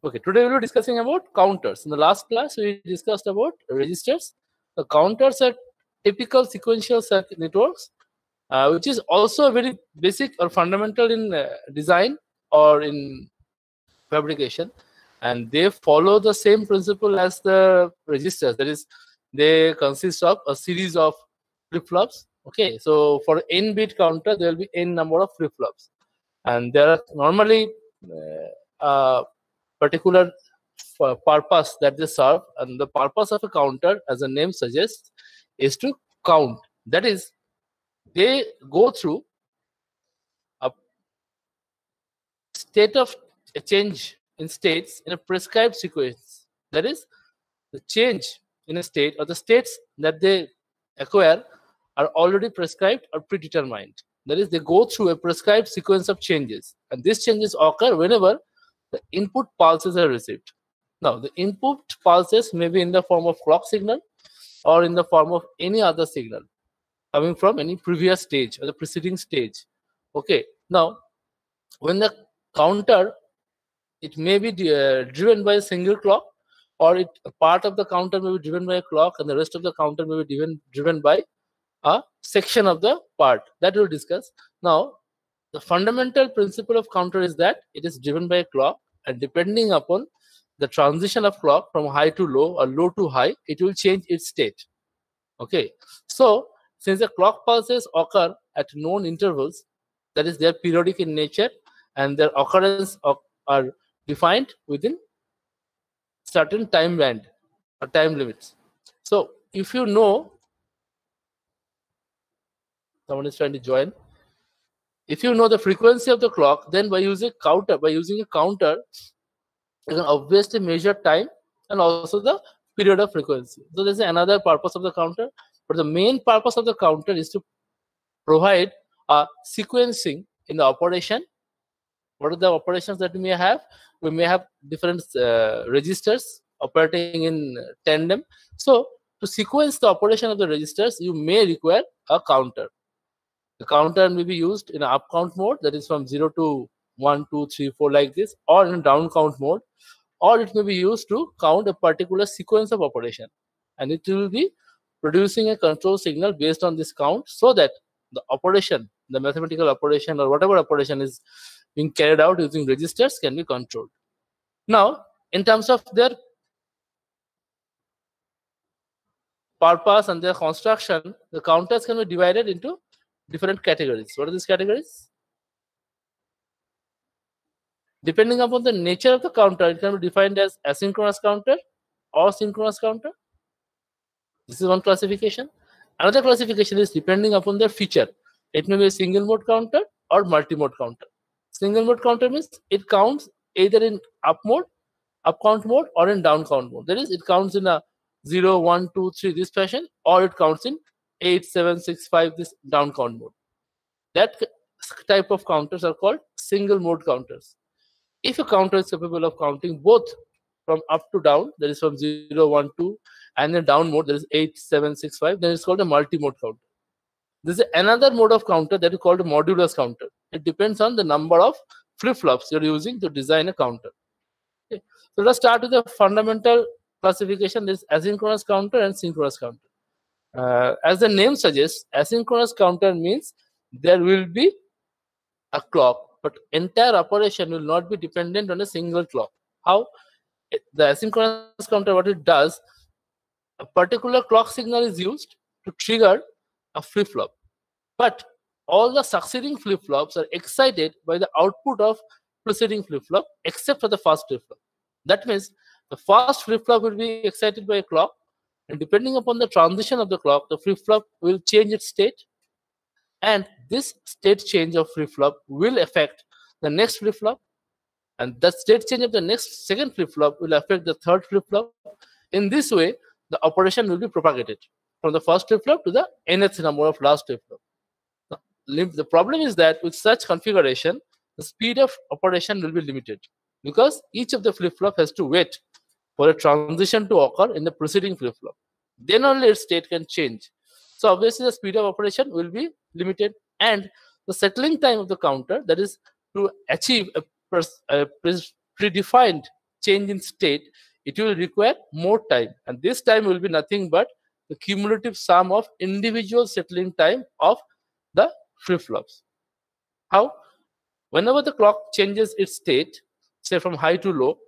Okay, today we'll be discussing about counters. In the last class, we discussed about registers. The counters are typical sequential circuit networks, which is also very basic or fundamental in design or in fabrication, and they follow the same principle as the registers. That is, they consist of a series of flip-flops. Okay, so for n-bit counter, there will be n number of flip-flops, and there are normally particular purpose that they serve, and the purpose of a counter, as the name suggests, is to count. That is, they go through a state of a change in states in a prescribed sequence. That is, the change in a state or the states that they acquire are already prescribed or predetermined. That is, they go through a prescribed sequence of changes, and these changes occur whenever the input pulses are received. Now, the input pulses may be in the form of clock signal or in the form of any other signal coming from any previous stage or the preceding stage. Okay, now when the counter, it may be driven by a single clock, or a part of the counter may be driven by a clock and the rest of the counter may be driven by a section of the part that we'll discuss. Now, the fundamental principle of counter is that it is driven by a clock, and depending upon the transition of clock from high to low or low to high, it will change its state. Okay, so since the clock pulses occur at known intervals, that is, they are periodic in nature and their occurrence are defined within certain time band or time limits. So if you know, someone is trying to join, if you know the frequency of the clock, then by using a counter, you can obviously measure time and also the period of frequency. So this is another purpose of the counter, but the main purpose of the counter is to provide a sequencing in the operation. What are the operations that we may have? We may have different registers operating in tandem. So to sequence the operation of the registers, you may require a counter. The counter may be used in an up count mode, that is from 0 to 1, 2, 3, 4 like this, or in a down count mode, or it may be used to count a particular sequence of operation, and it will be producing a control signal based on this count, so that the operation, the mathematical operation or whatever operation is being carried out using registers, can be controlled. Now, in terms of their purpose and their construction, the counters can be divided into different categories. What are these categories? Depending upon the nature of the counter, it can be defined as asynchronous counter or synchronous counter. This is one classification. Another classification is depending upon their feature. It may be a single mode counter or multi-mode counter. Single mode counter means it counts either in up count mode, or in down count mode. That is, it counts in a 0, 1, 2, 3 this fashion, or it counts in 8, 7, 6, 5 this down count mode. That type of counters are called single mode counters. If a counter is capable of counting both from up to down, that is from 0, 1, 2, and then down mode, that is 8, 7, 6, 5, then it's called a multi-mode counter. This is another mode of counter that is called a modulus counter. It depends on the number of flip-flops you're using to design a counter. Okay. So let's start with the fundamental classification. There is asynchronous counter and synchronous counter. As the name suggests, asynchronous counter means there will be a clock, but entire operation will not be dependent on a single clock. How? The asynchronous counter, what it does, a particular clock signal is used to trigger a flip-flop, but all the succeeding flip-flops are excited by the output of preceding flip-flop except for the first flip-flop. That means the first flip-flop will be excited by a clock, and depending upon the transition of the clock, the flip-flop will change its state, and this state change of flip-flop will affect the next flip-flop, and the state change of the next second flip-flop will affect the third flip-flop. In this way, the operation will be propagated from the first flip-flop to the nth number of last flip-flop. The problem is that with such configuration, the speed of operation will be limited, because each of the flip-flop has to wait for a transition to occur in the preceding flip-flop. Then only its state can change. So obviously the speed of operation will be limited, and the settling time of the counter, that is to achieve a predefined change in state, it will require more time, and this time will be nothing but the cumulative sum of individual settling time of the flip-flops. How? Whenever the clock changes its state, say from high to low,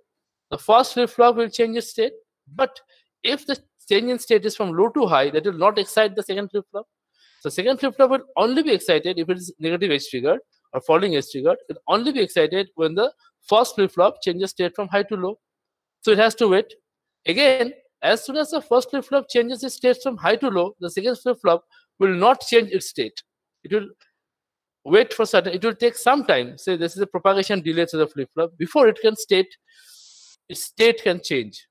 the first flip-flop will change its state, but if the change in state is from low to high, that will not excite the second flip-flop. So second flip-flop will only be excited if it is negative edge triggered or falling edge triggered. It will only be excited when the first flip-flop changes state from high to low. So it has to wait. Again, as soon as the first flip-flop changes its state from high to low, the second flip-flop will not change its state. It will wait for certain, it will take some time. Say this is a propagation delay to the flip-flop before it can its state can change.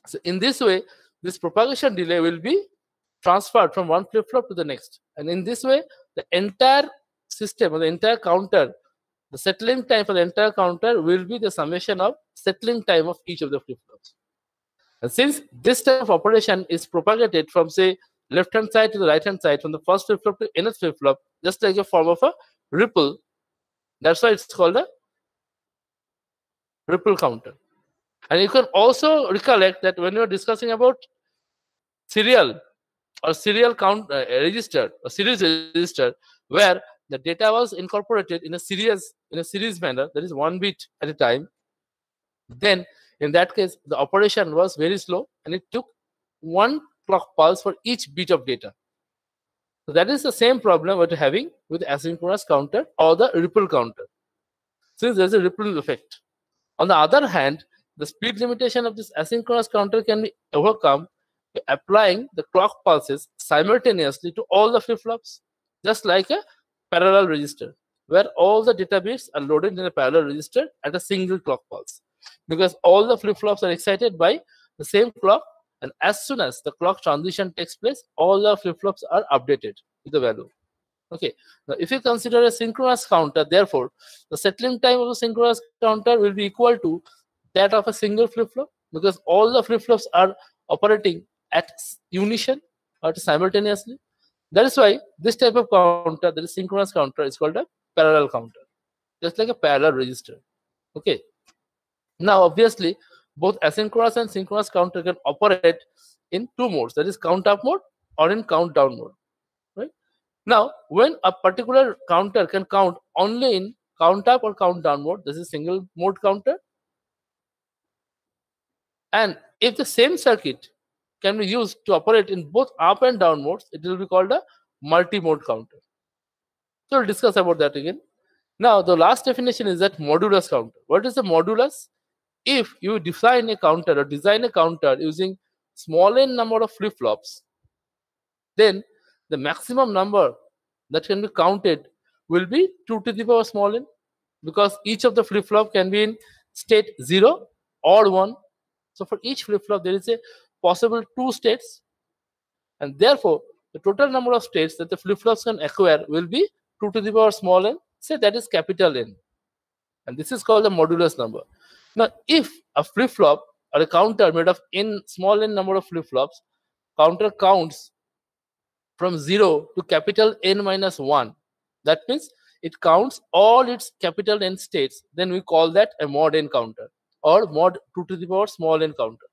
So in this way, this propagation delay will be transferred from one flip-flop to the next. And in this way, the entire system or the entire counter, the settling time for the entire counter will be the summation of settling time of each of the flip-flops. And since this type of operation is propagated from, say, left-hand side to the right-hand side, from the first flip-flop to nth flip-flop, just like a form of a ripple, that's why it's called a ripple counter. And you can also recollect that when you're discussing about serial or serial count register or series register, where the data was incorporated in a series manner, that is 1 bit at a time, then in that case the operation was very slow and it took 1 clock pulse for each bit of data. So that is the same problem we're having with the asynchronous counter or the ripple counter, since there's a ripple effect. On the other hand, the speed limitation of this asynchronous counter can be overcome by applying the clock pulses simultaneously to all the flip-flops, just like a parallel register, where all the data bits are loaded in a parallel register at a single clock pulse, because all the flip-flops are excited by the same clock, and as soon as the clock transition takes place, all the flip-flops are updated with the value. Okay, now if you consider a synchronous counter, therefore the settling time of a synchronous counter will be equal to that of a single flip-flop, because all the flip-flops are operating at unison or simultaneously. That is why this type of counter, that is synchronous counter, is called a parallel counter, just like a parallel register. Okay, now obviously both asynchronous and synchronous counter can operate in 2 modes, that is count up mode or in count down mode. Right? Now, when a particular counter can count only in count up or count down mode, this is single mode counter. And if the same circuit can be used to operate in both up and down modes, it will be called a multi-mode counter. So we'll discuss about that again. Now, the last definition is that modulus counter. What is the modulus? If you define a counter or design a counter using small n number of flip-flops, then the maximum number that can be counted will be 2 to the power small n, because each of the flip-flop can be in state 0 or 1. So for each flip-flop, there is a possible 2 states, and therefore the total number of states that the flip-flops can acquire will be 2 to the power small n, say that is capital N, and this is called the modulus number. Now, if a flip-flop or a counter made of small n number of flip-flops, counter counts from 0 to capital N minus 1, that means it counts all its capital N states, then we call that a mod n counter or mod 2 to the power small n counter.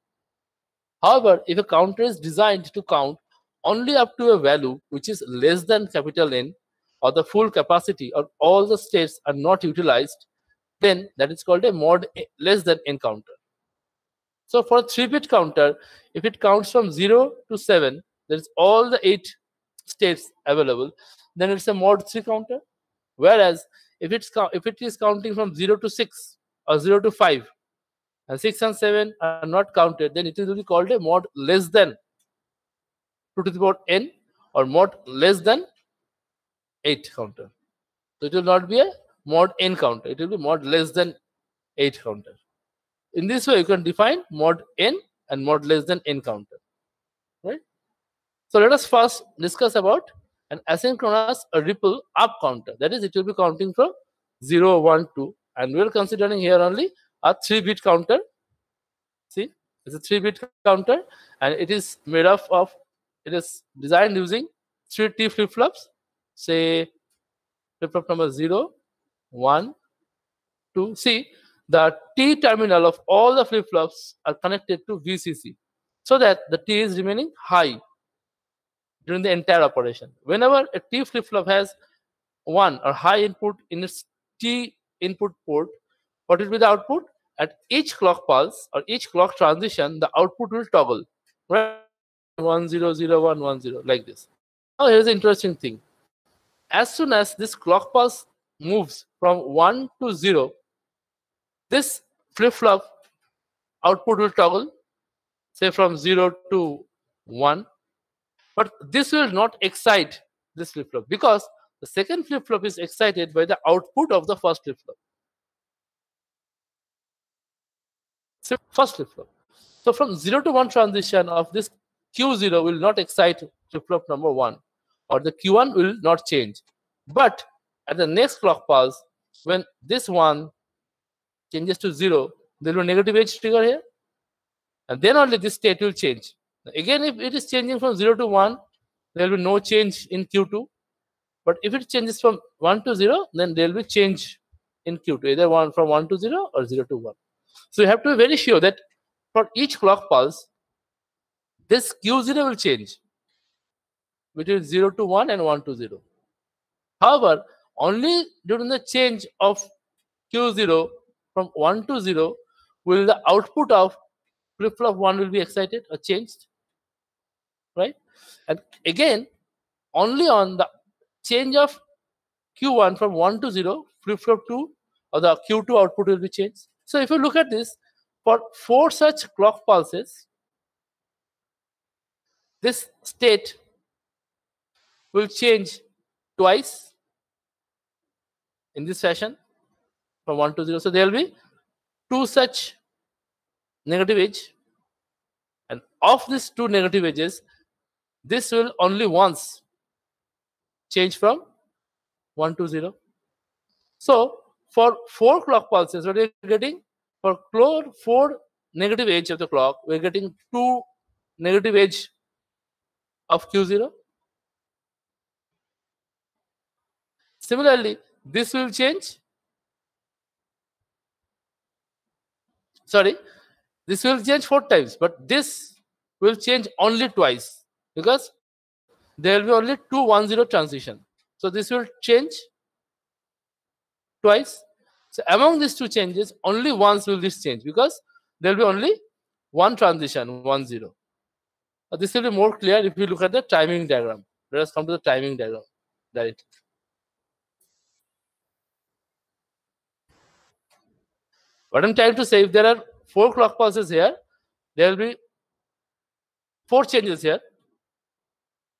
However, if a counter is designed to count only up to a value which is less than capital N, or the full capacity or all the states are not utilized, then that is called a mod less than n counter. So for a 3-bit counter, if it counts from 0 to 7, there is all the 8 states available, then it's a mod 3 counter. Whereas if it is counting from 0 to 6 or 0 to 5, and 6 and 7 are not counted, then it will be called a mod less than 2 to the power n or mod less than 8 counter. So it will not be a mod n counter, it will be mod less than 8 counter. In this way, you can define mod n and mod less than n counter. Right? So let us first discuss about an asynchronous ripple up counter. That is, it will be counting from 0, 1, 2, and we are considering here only a 3-bit counter. See, it's a 3-bit counter, and it is made up of, it is designed using 3 T flip-flops. Say flip-flop number 0, 1, 2. See, the T terminal of all the flip-flops are connected to VCC so that the T is remaining high during the entire operation. Whenever a T flip-flop has 1 or high input in its T input port, what will be the output? At each clock pulse or each clock transition, the output will toggle, right? 1 0 0 1 1 0, like this. Now here's the interesting thing. As soon as this clock pulse moves from 1 to 0, this flip-flop output will toggle, say from 0 to 1. But this will not excite this flip-flop because the second flip-flop is excited by the output of the first flip-flop. So first flip-flop. So from 0 to 1 transition of this Q0 will not excite flip-flop number 1, or the Q1 will not change. But at the next clock pulse, when this one changes to 0, there will be a negative edge trigger here, and then only this state will change. Again, if it is changing from 0 to 1, there will be no change in Q2. But if it changes from 1 to 0, then there will be change in Q2, either from 1 to 0 or 0 to 1. So you have to be very sure that for each clock pulse, this Q0 will change between 0 to 1 and 1 to 0. However, only during the change of Q0 from 1 to 0 will the output of flip-flop 1 will be excited or changed, right? And again, only on the change of Q1 from 1 to 0, flip-flop 2 or the Q2 output will be changed. So if you look at this, for 4 such clock pulses, this state will change twice in this fashion from 1 to 0. So there will be 2 such negative edge, and of these 2 negative edges, this will only once change from 1 to 0. So for 4 clock pulses, what are you getting? For 4 negative edge of the clock, we're getting 2 negative edge of Q0. Similarly, this will change. Sorry, this will change 4 times, but this will change only twice because there will be only 2 1 0 transition. So this will change twice. So among these 2 changes, only once will this change because there will be only 1 transition, 1 0. This will be more clear if you look at the timing diagram. Let us come to the timing diagram directly. What I'm trying to say, if there are 4 clock pulses here, there will be 4 changes here.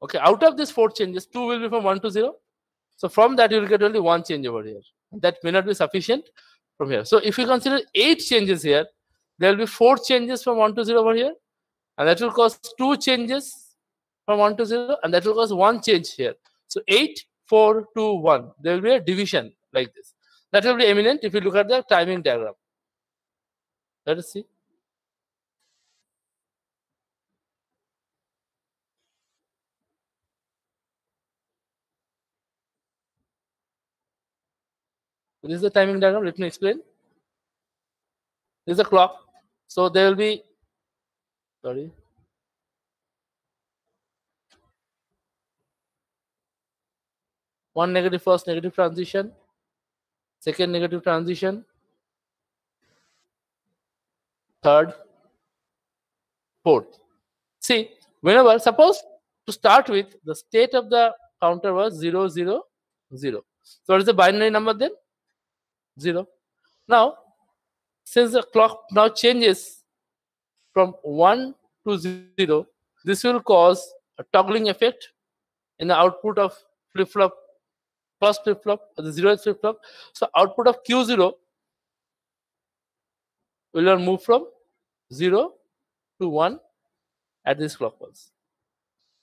Okay, out of these 4 changes, 2 will be from 1 to 0. So from that, you will get only 1 change over here. That may not be sufficient from here. So if you consider 8 changes here, there will be 4 changes from 1 to 0 over here. And that will cause 2 changes from 1 to 0. And that will cause 1 change here. So 8, 4, 2, 1. There will be a division like this. That will be eminent if you look at the timing diagram. Let us see. This is the timing diagram. Let me explain. This is the clock. So there will be, sorry. One negative first negative transition, second negative transition, third, fourth. See, whenever, suppose to start with, the state of the counter was 0 0 0. So what is the binary number then? 0. Now, since the clock now changes from 1 to 0, this will cause a toggling effect in the output of flip-flop, first flip-flop, or the 0th flip-flop. So output of Q0 will move from 0 to 1 at this clock pulse.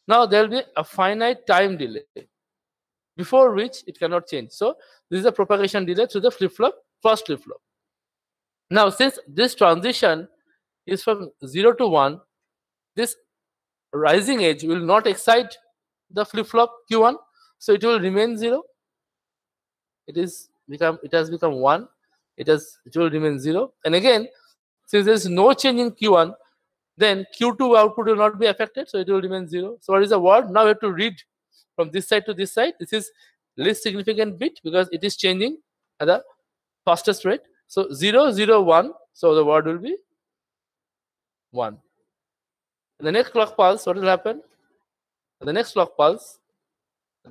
Now there will be a finite time delay before which it cannot change. So this is a propagation delay to the flip-flop, first flip-flop. Now since this transition is from 0 to 1, this rising edge will not excite the flip-flop Q1, so it will remain 0. It has become 1. it will remain 0. And again, since there is no change in Q1, then Q2 output will not be affected, so it will remain 0. So what is the word? Now we have to read from this side to this side. This is least significant bit because it is changing at the fastest rate. So 0, 0, 1. So the word will be 1. The next clock pulse, what will happen? The next clock pulse,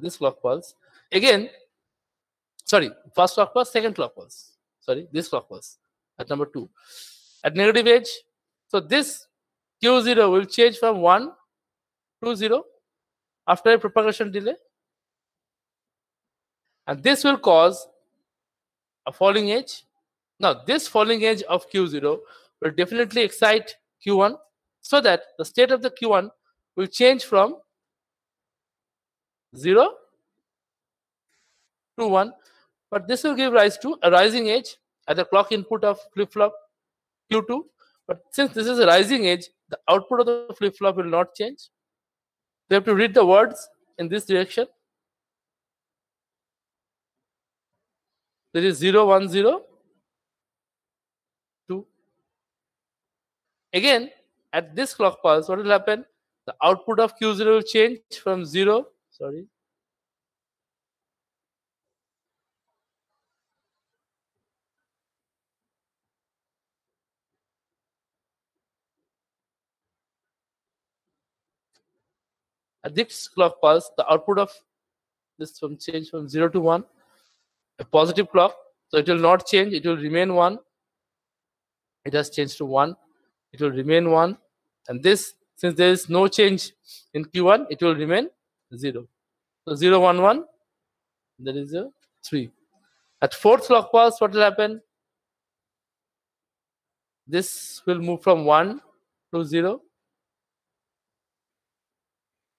this clock pulse, again, sorry, first clock pulse, second clock pulse. Sorry, this clock pulse at number 2. At negative edge, so this Q0 will change from 1 to 0 after a propagation delay. And this will cause a falling edge. Now, this falling edge of Q0 will definitely excite Q1 so that the state of the Q1 will change from 0 to 1. But this will give rise to a rising edge at the clock input of flip-flop Q2. But since this is a rising edge, the output of the flip-flop will not change. You have to read the words in this direction. There is 0, 1, 0, 2. Again, at this clock pulse, what will happen? The output of Q0 will change from 0, sorry. At this clock pulse, the output of this will change from 0 to 1. A positive clock, so it will not change, it will remain 1. It has changed to 1. It will remain 1. And this, since there is no change in Q1, it will remain 0. So 0, 1, 1, there is a 3. At fourth clock pulse, what will happen? This will move from 1 to 0.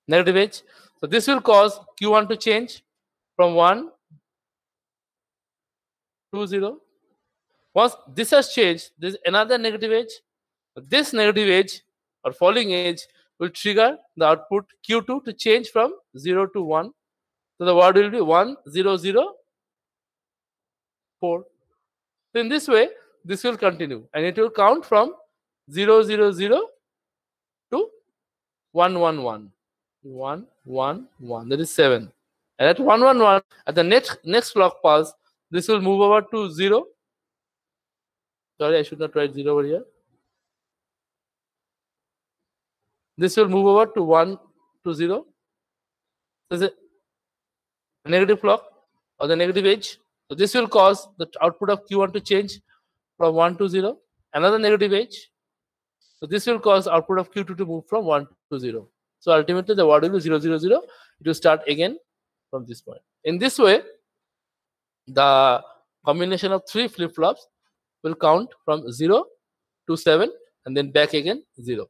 Negative edge. So this will cause Q1 to change from 1 to 0. Once this has changed, there is another negative edge. This negative edge or falling edge will trigger the output Q2 to change from 0 to 1. So the word will be 1, 0, 0, 4. So in this way, this will continue and it will count from 0, 0, 0 to 1, 1, 1. 1, 1, 1. That is 7. And at 1, 1, 1, at the next clock pulse, this will move over to 0. Sorry, I should not write 0 over here. This will move over to 1 to 0. This is a negative clock or the negative edge. So this will cause the output of Q1 to change from 1 to 0. Another negative edge. So this will cause output of Q2 to move from 1 to 0. So ultimately the word will be 0, 0, 0. It will start again from this point. In this way, the combination of 3 flip-flops will count from 0 to 7 and then back again 0.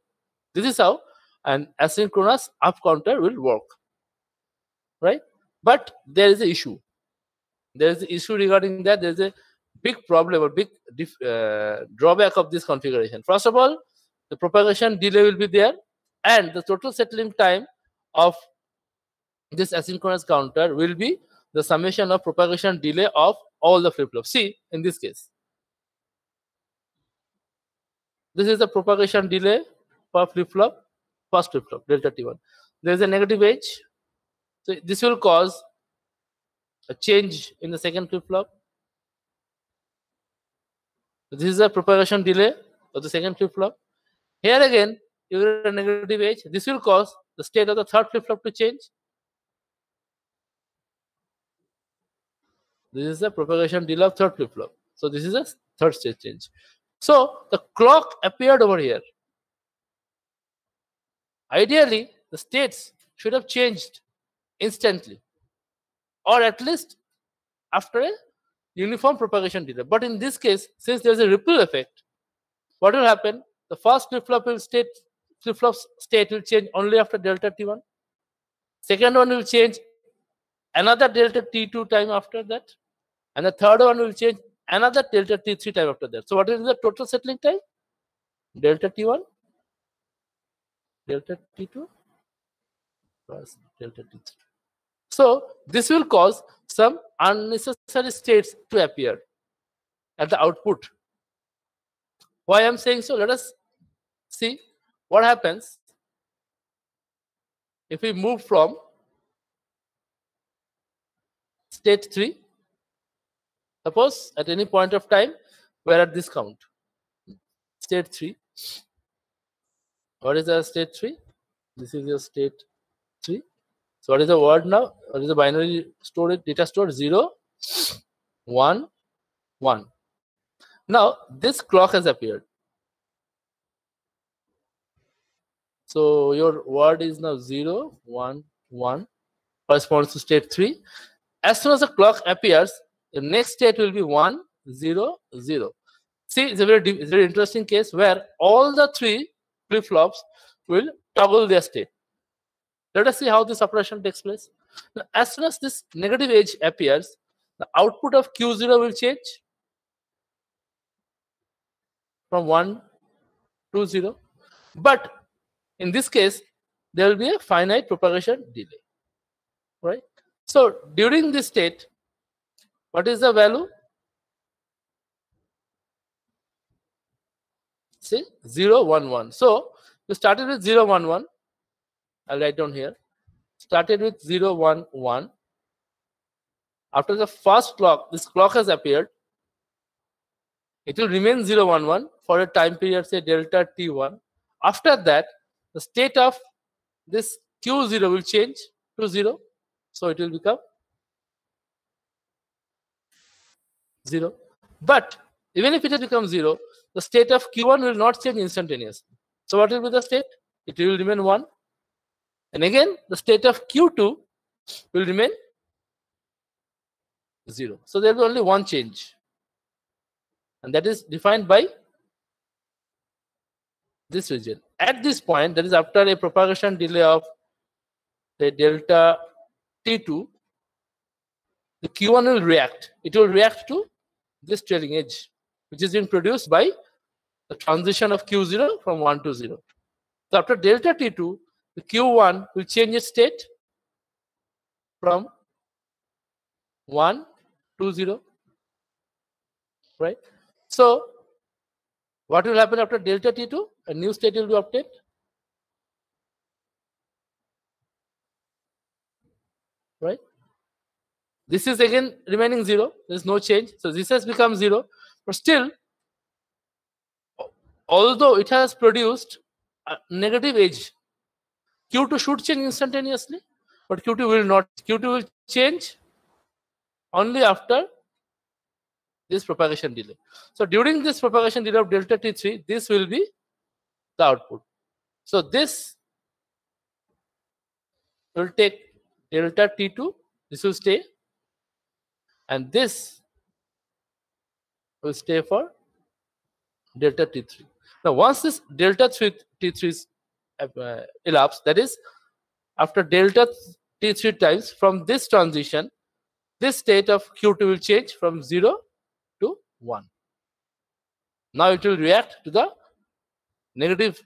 This is how an asynchronous up counter will work, right? But there is an issue. There is an issue regarding that. There is a big problem or big drawback of this configuration. First of all, the propagation delay will be there, and the total settling time of this asynchronous counter will be the summation of propagation delay of all the flip-flops. See, in this case, this is the propagation delay per flip-flop, first flip-flop, delta T1. There is a negative edge. So this will cause a change in the second flip-flop. This is a propagation delay of the second flip-flop. Here again, you get a negative edge. This will cause the state of the third flip-flop to change. This is the propagation delay of third flip-flop. So this is a third state change. So the clock appeared over here. Ideally, the states should have changed instantly, or at least after a uniform propagation delay. But in this case, since there is a ripple effect, what will happen? The first flip-flop state will change only after delta T1. Second one will change another delta T2 time after that. And the third one will change another delta T3 time after that. So what is the total settling time? Delta T1, delta T2 plus delta T3. So this will cause some unnecessary states to appear. at the output. Why I'm saying so? Let us see what happens if we move from state 3. Suppose at any point of time we're at this count. State 3. What is the state 3? This is your state 3. So what is the word now? What is the binary storage data store? 0, 1, 1. Now this clock has appeared. So your word is now 0, 1, 1, corresponds to state 3. As soon as the clock appears, the next state will be 1, 0, 0. See, it's a very interesting case where all the 3 flip-flops will toggle their state. Let us see how this operation takes place. Now, as soon as this negative edge appears, the output of Q0 will change from 1 to 0. But in this case, there will be a finite propagation delay. Right? So during this state, what is the value? See, 0, 1, 1. So you started with 0, 1, 1. I'll write down here. Started with 0, 1, 1. After the first clock, this clock has appeared. It will remain 0, 1, 1 for a time period, say delta t1. After that, the state of this Q0 will change to 0. So it will become 0. But even if it has become 0, the state of Q1 will not change instantaneously. So what will be the state? It will remain 1. And again, the state of Q2 will remain 0. So there will be only one change. And that is defined by this region. At this point, that is after a propagation delay of say delta t2, the Q1 will react. It will react to this trailing edge, which is being produced by the transition of Q0 from 1 to 0. So after delta t2, the Q1 will change its state from 1 to 0. Right? So what will happen after delta t2? A new state will be obtained. Right? This is again remaining 0. There is no change. So this has become 0. But still, although it has produced a negative edge, Q2 should change instantaneously, but Q2 will not. Q2 will change only after this propagation delay. So during this propagation delay of delta t3, this will be the output. So this will take delta t2, this will stay, and this will stay for delta t3. Now once this delta t3 is elapsed, that is after delta t3 times from this transition, this state of Q2 will change from 0 to 1. Now it will react to the negative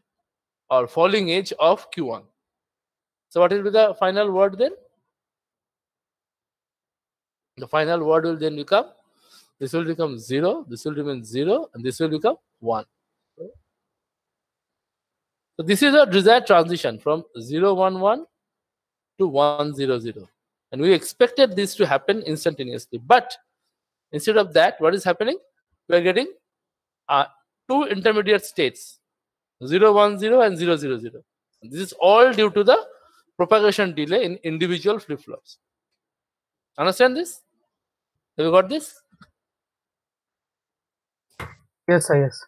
or falling edge of Q1. So what will be the final word then? The final word will then become, this will become 0, this will remain 0, and this will become 1. So this is a desired transition from 0, 1, 1 to 1, 0, 0. And we expected this to happen instantaneously. But instead of that, what is happening? We are getting 2 intermediate states, 0, 1, 0 and 0, 0, 0. This is all due to the propagation delay in individual flip-flops. Understand this? Have you got this? Yes, sir, yes.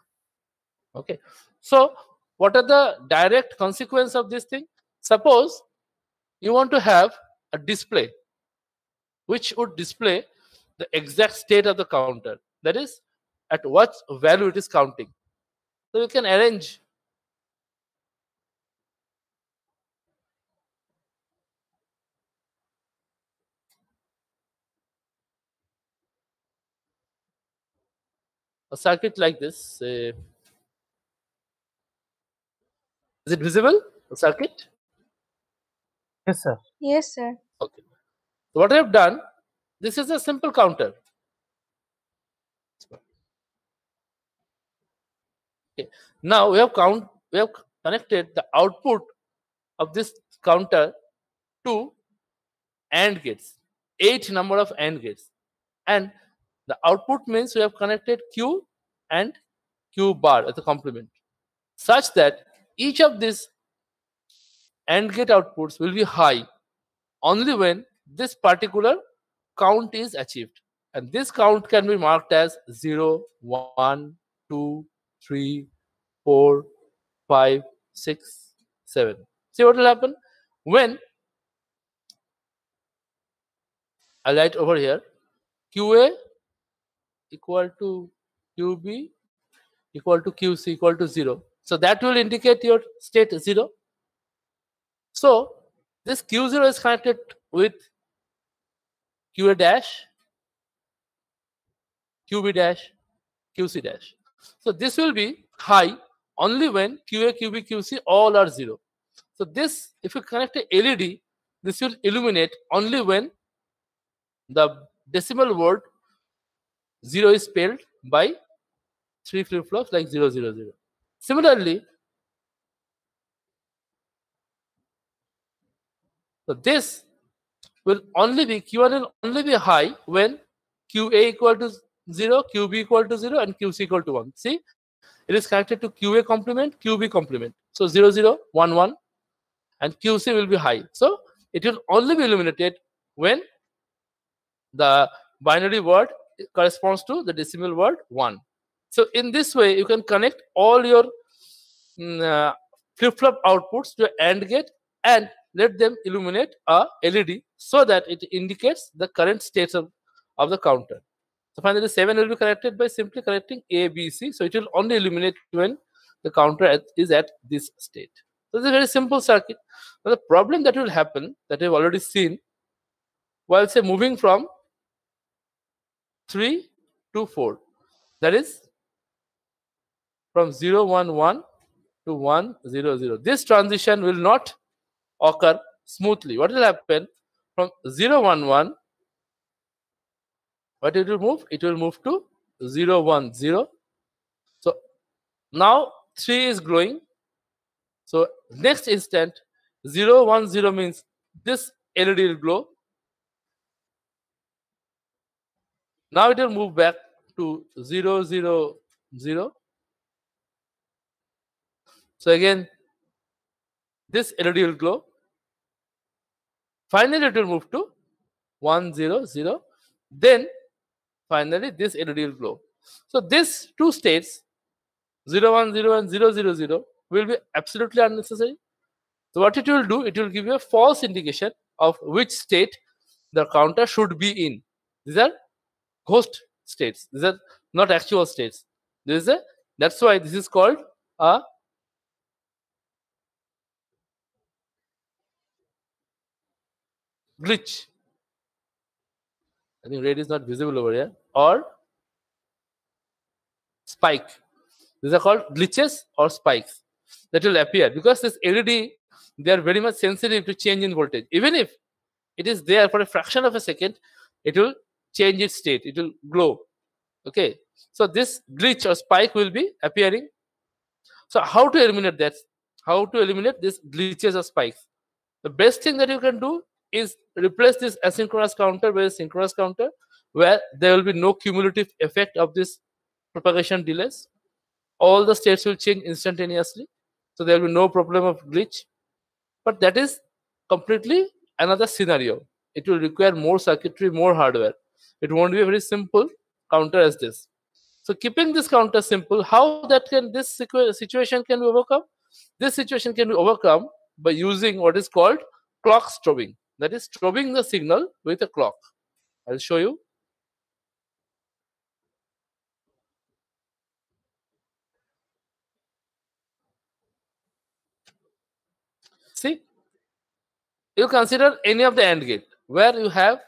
Okay. So what are the direct consequences of this thing? Suppose you want to have a display which would display the exact state of the counter. That is, at what value it is counting. So you can arrange a circuit like this. Is it visible? The circuit? Yes, sir. Yes, sir. Okay. So what I have done, this is a simple counter. Okay. Now we have connected the output of this counter to AND gates, 8 number of AND gates, and the output means we have connected Q and Q bar as a complement, such that each of these AND gate outputs will be high only when this particular count is achieved. And this count can be marked as 0, 1, 2, 3, 4, 5, 6, 7. See what will happen? When I write over here, QA equal to QB equal to QC equal to 0. So that will indicate your state 0. So this Q0 is connected with QA dash, QB dash, QC dash. So this will be high only when QA, QB, QC all are 0. So this, if you connect a LED, this will illuminate only when the decimal word 0 is spelled by 3 flip-flops like 0, 0, 0. Similarly, so this will only be, Q1 will only be high when QA equal to 0, QB equal to 0, and QC equal to 1. See, it is connected to QA complement, QB complement. So 0, 0, 1, 1, and QC will be high. So it will only be illuminated when the binary word corresponds to the decimal word 1. So in this way, you can connect all your flip-flop outputs to AND gate and let them illuminate a LED so that it indicates the current state of the counter. So finally, 7 will be connected by simply connecting A, B, C. So it will only illuminate when the counter is at this state. So it's a very simple circuit. Now the problem that will happen, that we've already seen, while say moving from 3 to 4, that is from 0, 1, 1 to 1, 0, 0. This transition will not occur smoothly. What will happen? From 0, 1, 1, what it will move? It will move to 0, 1, 0. So now 3 is glowing. So next instant, 0, 1, 0 means this LED will glow. Now it will move back to 0, 0, 0. So again, this LED will glow. Finally, it will move to 1, 0, 0. Then finally, this LED will glow. So these two states, 0, 1, 0 and 0, 0, 0, will be absolutely unnecessary. So what it will do, it will give you a false indication of which state the counter should be in. These are ghost states. These are not actual states. That's why this is called a glitch. I think red is not visible over here. Or spike. These are called glitches or spikes that will appear because this LED, they are very much sensitive to change in voltage. Even if it is there for a fraction of a second, it will change its state. It will glow. Okay. So this glitch or spike will be appearing. So how to eliminate that? How to eliminate these glitches or spikes? The best thing that you can do is replace this asynchronous counter with a synchronous counter, where there will be no cumulative effect of this propagation delays. All the states will change instantaneously, so there will be no problem of glitch. But that is completely another scenario. It will require more circuitry, more hardware. It won't be a very simple counter as this. So keeping this counter simple, how that can this situation can be overcome? This situation can be overcome by using what is called clock strobing. That is strobing the signal with a clock. I'll show you. See, you consider any of the AND gate where you have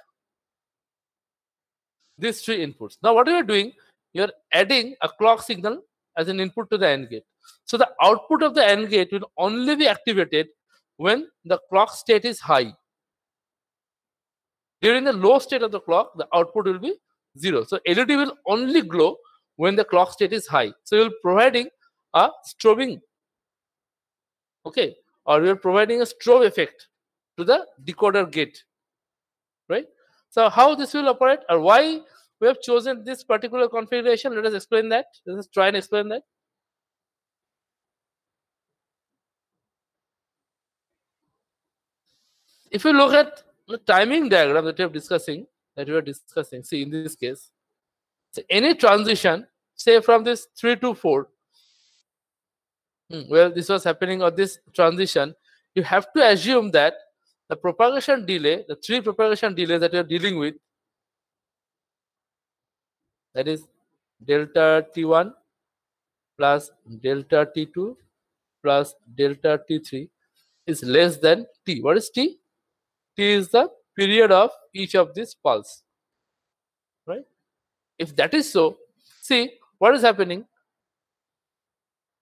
these three inputs. Now what you are doing, you are adding a clock signal as an input to the AND gate. So the output of the AND gate will only be activated when the clock state is high. During the low state of the clock, the output will be 0. So LED will only glow when the clock state is high. So you're providing a strobing, okay, or we are providing a strobe effect to the decoder gate, right? So how this will operate, or why we have chosen this particular configuration, let us explain that. Let us try and explain that. If you look at the timing diagram that we are discussing, see in this case, so any transition, say from this 3 to 4, well, this was happening, or this transition, you have to assume that the propagation delay, the 3 propagation delays that you are dealing with, that is delta T1 plus delta T2 plus delta T3 is less than T. What is T? T is the period of each of these pulse, right? If that is so, see what is happening.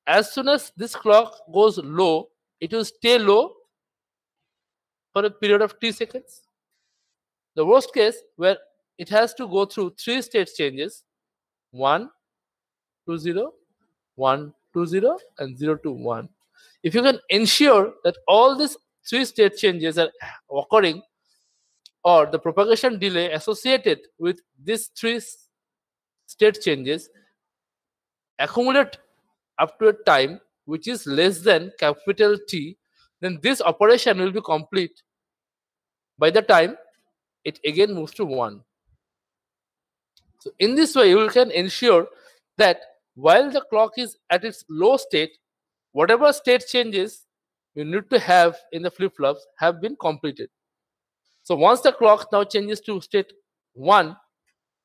As soon as this clock goes low, it will stay low for a period of T seconds. The worst case, where it has to go through 3 state changes, 1, 2, 0, 1, 2, 0, and 0 to 1. If you can ensure that all these 3 state changes are occurring, or the propagation delay associated with these 3 state changes accumulate up to a time which is less than capital T, then this operation will be complete by the time it again moves to 1. So in this way, you can ensure that while the clock is at its low state, whatever state changes you need to have in the flip-flops have been completed. So once the clock now changes to state 1,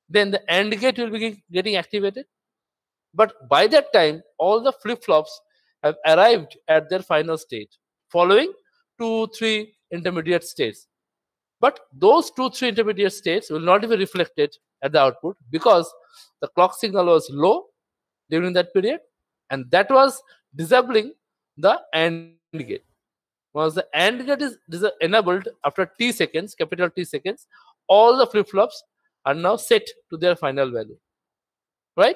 then the AND gate will be getting activated. But by that time, all the flip-flops have arrived at their final state, following 2, 3 intermediate states. But those 2, 3 intermediate states will not be reflected at the output, because the clock signal was low during that period, and that was disabling the AND gate. Once the AND gate is enabled after T seconds, capital T seconds, all the flip-flops are now set to their final value, right?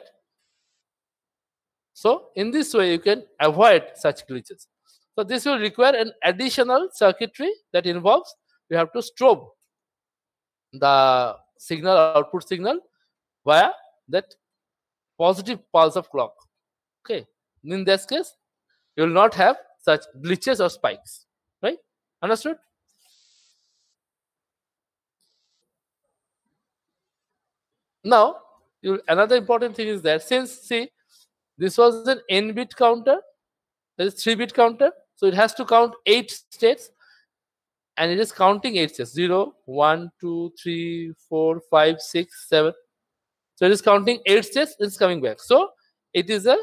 So in this way, you can avoid such glitches. So this will require an additional circuitry that involves, you have to strobe the signal, output signal, via that positive pulse of clock. Okay, in this case, you will not have such glitches or spikes, right? Understood? Now, another important thing is that, since, see, this was an n-bit counter, that is 3-bit counter, so it has to count 8 states, and it is counting 8 states: 0, 1, 2, 3, 4, 5, 6, 7. So it is counting 8 states, it's coming back. So it is a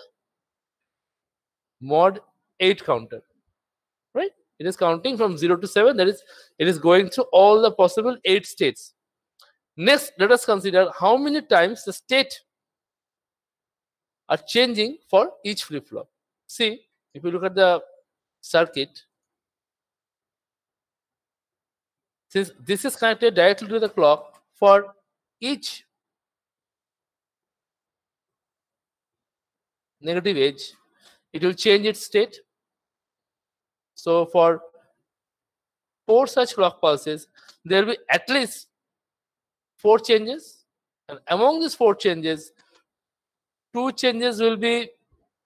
mod 8 counter, right? It is counting from 0 to 7, that is, it is going through all the possible 8 states. Next, let us consider how many times the state are changing for each flip-flop. See, if you look at the circuit, since this is connected directly to the clock, for each negative edge, it will change its state. So for 4 such clock pulses, there will be at least 4 changes, and among these 4 changes, 2 changes will be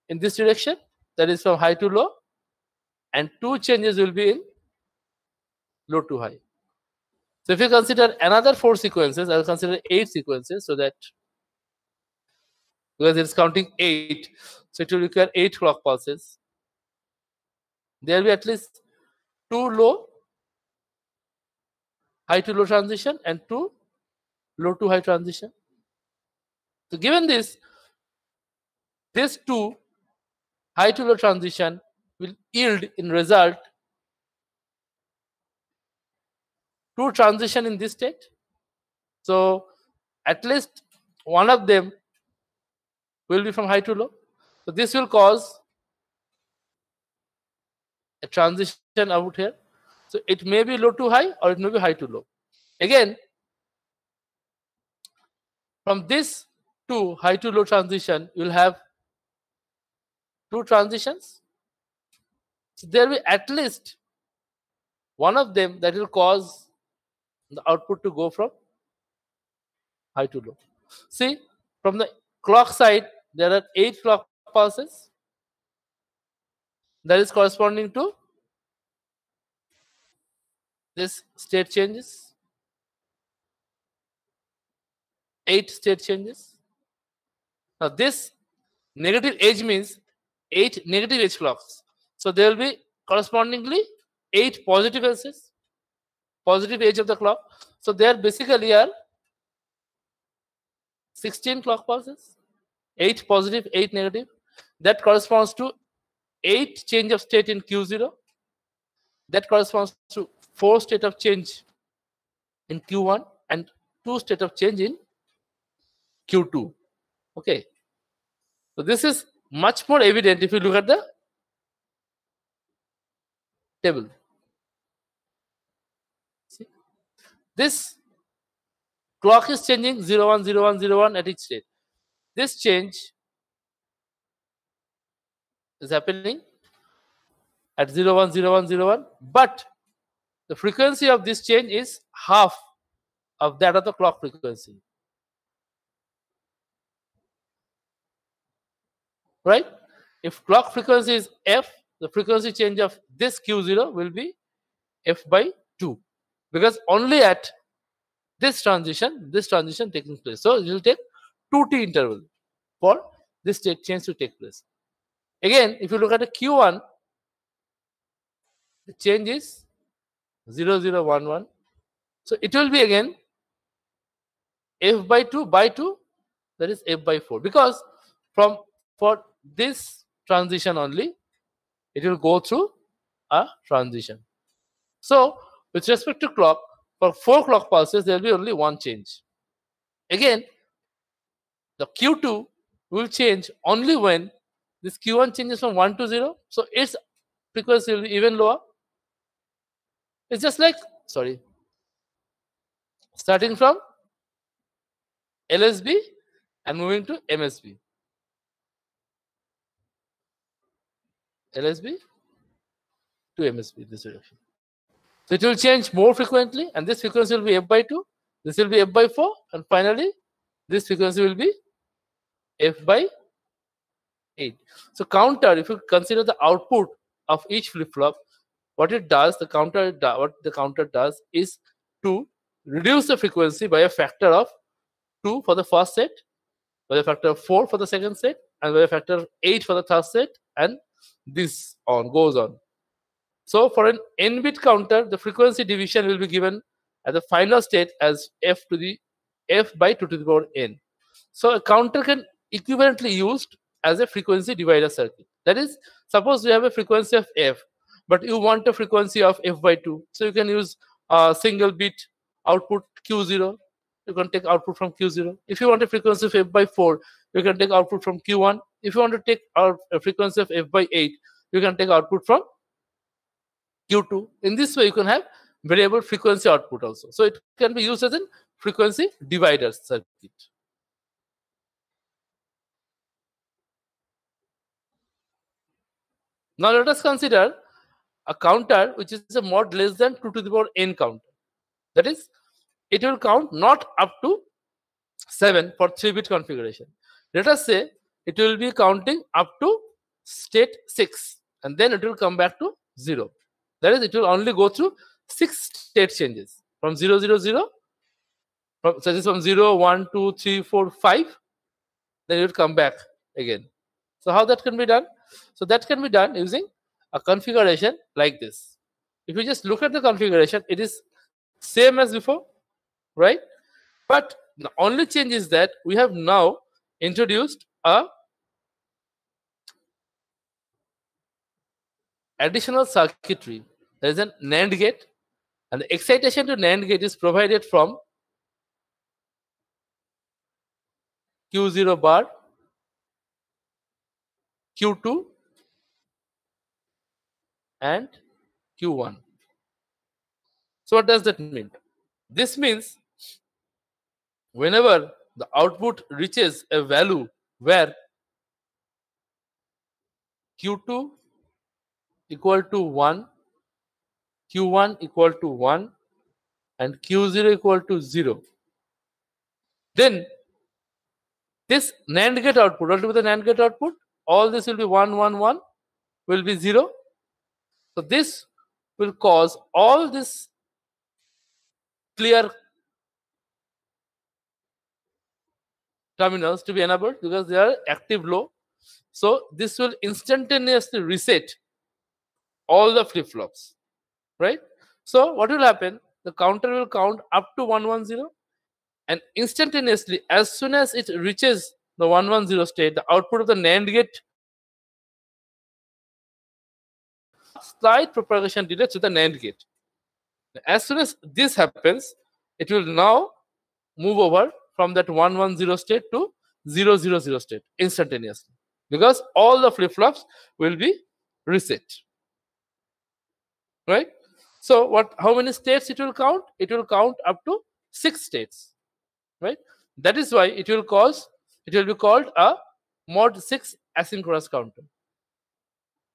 in this direction, that is from high to low, and 2 changes will be in low to high. So if you consider another 4 sequences, I will consider 8 sequences, so that, because it's counting 8, so it will require 8 clock pulses. There will be at least 2 low, high to low transition, and 2 low to high transition. So given this 2 high to low transition will yield in result 2 transition in this state. So at least one of them will be from high to low. So this will cause a transition out here. So it may be low to high, or it may be high to low. Again, from this to high to low transition, you will have two transitions. So there will be at least one of them that will cause the output to go from high to low. See, from the clock side, there are 8 clock pulses that is corresponding to this state changes. 8 state changes. Now this negative edge means 8 negative edge clocks. So there will be correspondingly 8 positive edges, positive edge of the clock. So there basically are 16 clock pulses, 8 positive, 8 negative. That corresponds to 8 change of state in Q0. That corresponds to 4 state of change in Q1 and 2 state of change in Q2. Okay. So this is much more evident if you look at the table. See? This clock is changing 0, 1, 0, 1, 0, 1 at each state. This change is happening at 0, 1, 0, 1, 0, 1, but the frequency of this change is half of that of the clock frequency. Right? If clock frequency is f, the frequency change of this Q0 will be f by 2, because only at this transition taking place. So it will take 2t interval for this state change to take place. Again, if you look at the Q1, the change is 0, 0, 1, 1. So it will be again f by 2 by 2, that is f by 4, because for this transition only, it will go through a transition. So with respect to clock, for 4 clock pulses, there will be only one change. Again, the Q2 will change only when this Q1 changes from 1 to 0. So its frequency will be even lower. It's just like, starting from LSB and moving to MSB. LSB to MSB, this direction. So it will change more frequently, and this frequency will be f by 2, this will be f by 4, and finally this frequency will be f by 8. So counter, if you consider the output of each flip-flop, what the counter does is to reduce the frequency by a factor of 2 for the first set, by a factor of 4 for the second set, and by a factor of 8 for the third set, and this goes on. So for an n-bit counter, the frequency division will be given at the final state as f by 2 to the power n. So a counter can equivalently used as a frequency divider circuit. That is, suppose you have a frequency of f, but you want a frequency of f by 2. So you can use a single bit output Q0. You can take output from Q0. If you want a frequency of f by 4, you can take output from Q1. If you want to take a frequency of f by 8, you can take output from Q2. In this way, you can have variable frequency output also. So it can be used as a frequency divider circuit. Now let us consider a counter which is a mod less than 2 to the power n counter. That is, it will count not up to 7 for 3-bit configuration. Let us say it will be counting up to state 6, and then it will come back to 0. That is, it will only go through 6 state changes from 0, 0, 0, such as from 0, 1, 2, 3, 4, 5. Then it will come back again. So how that can be done? So that can be done using a configuration like this. If you just look at the configuration, it is same as before, right? But the only change is that we have now introduced a additional circuitry. There is an NAND gate, and the excitation to NAND gate is provided from Q0 bar, Q2, and Q1. So what does that mean? This means whenever the output reaches a value where Q2 equal to 1, Q1 equal to 1, and Q0 equal to 0. Then this NAND gate output, what will be the NAND gate output? All this will be 1, 1, 1, will be 0. So this will cause all this clear terminals to be enabled because they are active low. So this will instantaneously reset all the flip-flops, right? So what will happen? The counter will count up to 110, and instantaneously, as soon as it reaches the 110 state, the output of the NAND gate slight propagation delay to the NAND gate. As soon as this happens, it will now move over from that 110 state to 000 state instantaneously, because all the flip-flops will be reset, right? So how many states it will count? It will count up to 6 states, right? That is why it will be called a mod 6 asynchronous counter,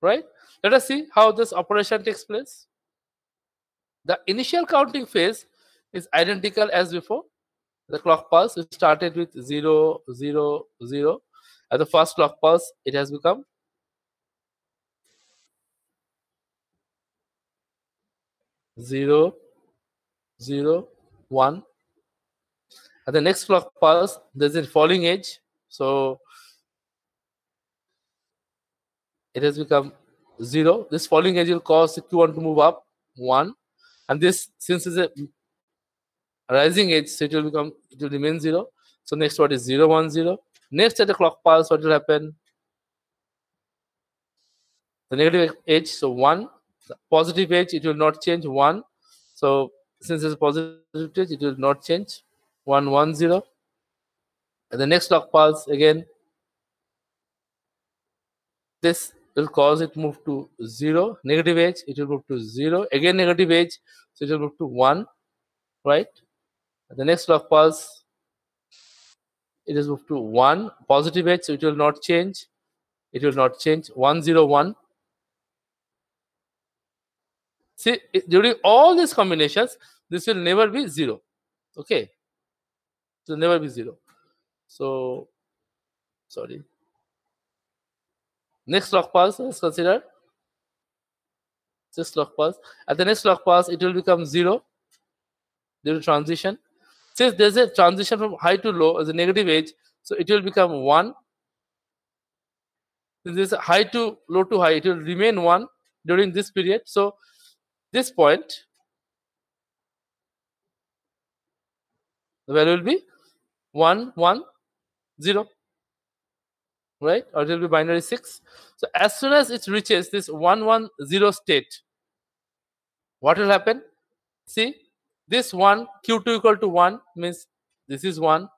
right? Let us see how this operation takes place. The initial counting phase is identical as before. The clock pulse, it started with 0, 0, 0. At the first clock pulse, it has become 0, 0, 1. At the next clock pulse, there's a falling edge. So it has become 0. This falling edge will cause Q1 to move up 1. And this, since it's a rising edge, so it will remain 0. So next one is 0, 1, 0. Next at the clock pulse, what will happen? The negative edge, so 1. The positive edge, it will not change, 1. So since it's a positive edge, it will not change, 1, 1, 0. And the next clock pulse, again, this will cause it move to 0. Negative edge, it will move to 0. Again, negative edge, so it will move to 1, right? And the next clock pulse, it is moved to 1. Positive edge, so it will not change. It will not change, 1, 0, 1. See, during all these combinations, this will never be 0. Okay, it will never be 0. So, sorry. Next clock pulse, let's consider this clock pulse. At the next clock pulse, it will become 0 due to transition. Since there's a transition from high to low as a negative edge, so it will become 1. Since there's a high to low to high, it will remain 1 during this period. So this point, the value will be 1, 1, 0, right? Or it will be binary 6. So as soon as it reaches this 1, 1, 0 state, what will happen? See, this 1, Q2 equal to 1 means this is 1.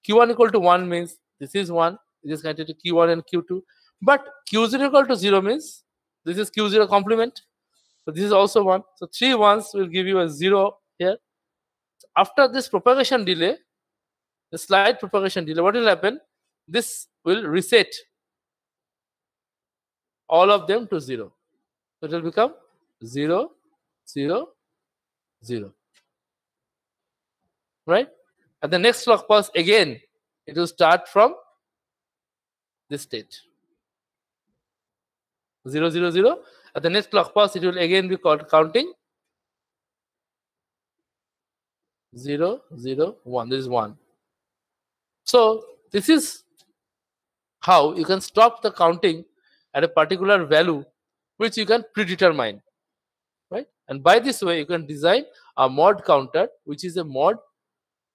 Q1 equal to 1 means this is 1. This is connected to Q1 and Q2. But Q0 equal to 0 means this is Q0 complement. So this is also 1. So 3 ones will give you a 0 here. So after this propagation delay, the slight propagation delay, what will happen? This will reset all of them to 0. So it will become 0, 0, 0. Right? At the next clock pulse, again, it will start from this state. 0, 0, 0. At the next clock pulse, it will again be counting 0, 0, 1. This is 1. So this is how you can stop the counting at a particular value which you can predetermine, right? And by this way, you can design a mod counter which is a mod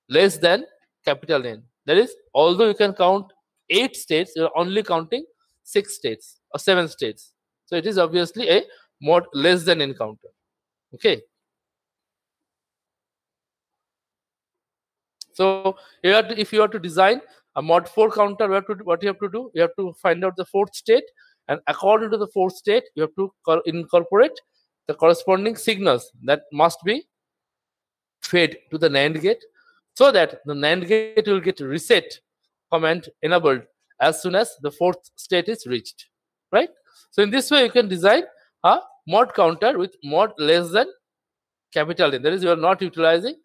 less than capital N. That is, although you can count 8 states, you are only counting 6 states or 7 states. So it is obviously a mod less than N counter. Okay. So if you have to design a mod 4 counter, what you have to do? You have to find out the 4th state, and according to the 4th state, you have to incorporate the corresponding signals that must be fed to the NAND gate, so that the NAND gate will get reset command enabled as soon as the 4th state is reached, right? So in this way, you can design a mod counter with mod less than capital N. That is, you are not utilizing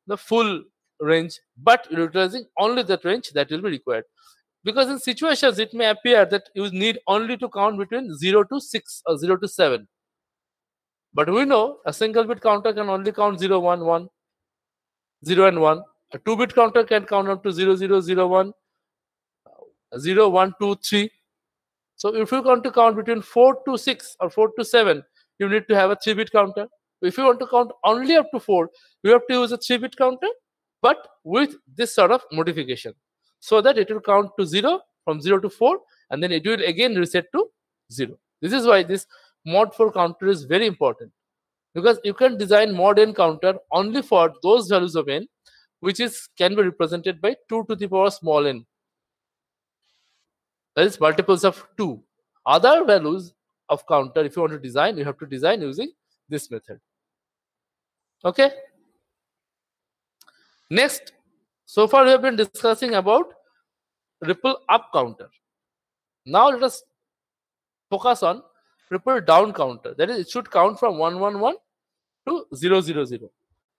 the full range, but you're utilizing only that range that will be required. Because in situations, it may appear that you need only to count between 0 to 6 or 0 to 7. But we know a single bit counter can only count 0, 1, 1, 0 and 1. A 2-bit counter can count up to 0, 0, 0, 1, 0, 1, 2, 3. So if you want to count between 4 to 6 or 4 to 7, you need to have a 3-bit counter. If you want to count only up to 4, you have to use a 3-bit counter, but with this sort of modification, so that it will count to 0 from 0 to 4, and then it will again reset to 0. This is why this mod 4 counter is very important, because you can design mod n counter only for those values of n which can be represented by 2 to the power small n. That is multiples of 2. Other values of counter, if you want to design, you have to design using this method. Okay. Next, so far we have been discussing about ripple up counter. Now let us focus on ripple down counter. That is, it should count from 111 to 000.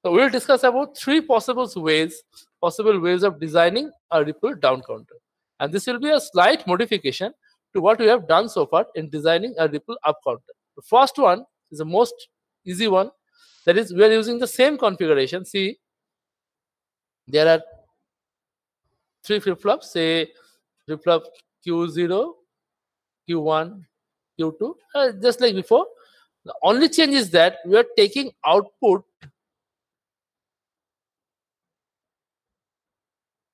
So we will discuss about 3 possible ways of designing a ripple down counter. And this will be a slight modification to what we have done so far in designing a ripple up counter. The first one is the most easy one. That is, we are using the same configuration. See, there are 3 flip-flops, say flip-flop Q0, Q1, Q2, just like before. The only change is that we are taking output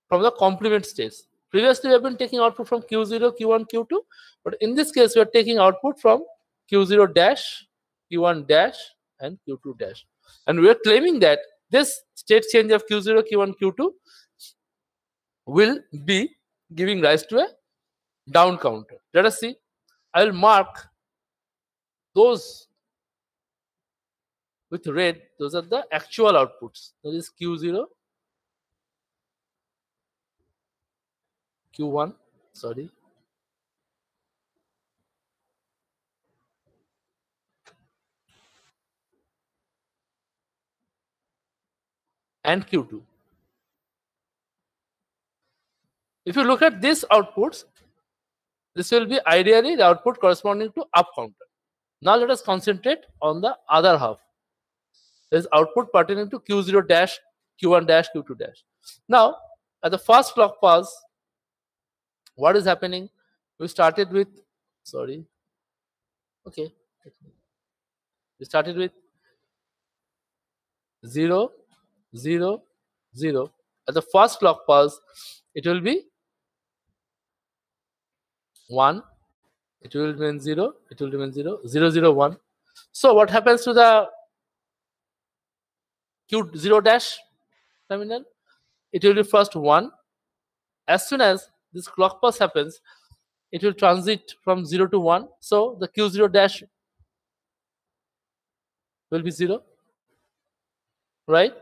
from the complement states. Previously, we have been taking output from Q0, Q1, Q2, but in this case, we are taking output from Q0 dash, Q1 dash, and Q2 dash. And we are claiming that this state change of Q0, Q1, Q2 will be giving rise to a down counter. Let us see. I will mark those with red. Those are the actual outputs. That is Q0, Q1, sorry, and Q2. If you look at these outputs, this will be ideally the output corresponding to up counter. Now let us concentrate on the other half. There is output pertaining to Q0 dash, Q1 dash, Q2 dash. Now, at the first clock pulse, what is happening? We started with, sorry, okay, we started with 0, 0, 0. At the first clock pulse, it will be 1, it will remain 0, it will remain 0, 0, 0, 1. So what happens to the Q0 dash terminal? It will be first 1. As soon as this clock pulse happens, it will transit from 0 to 1. So the Q0 dash will be 0. Right?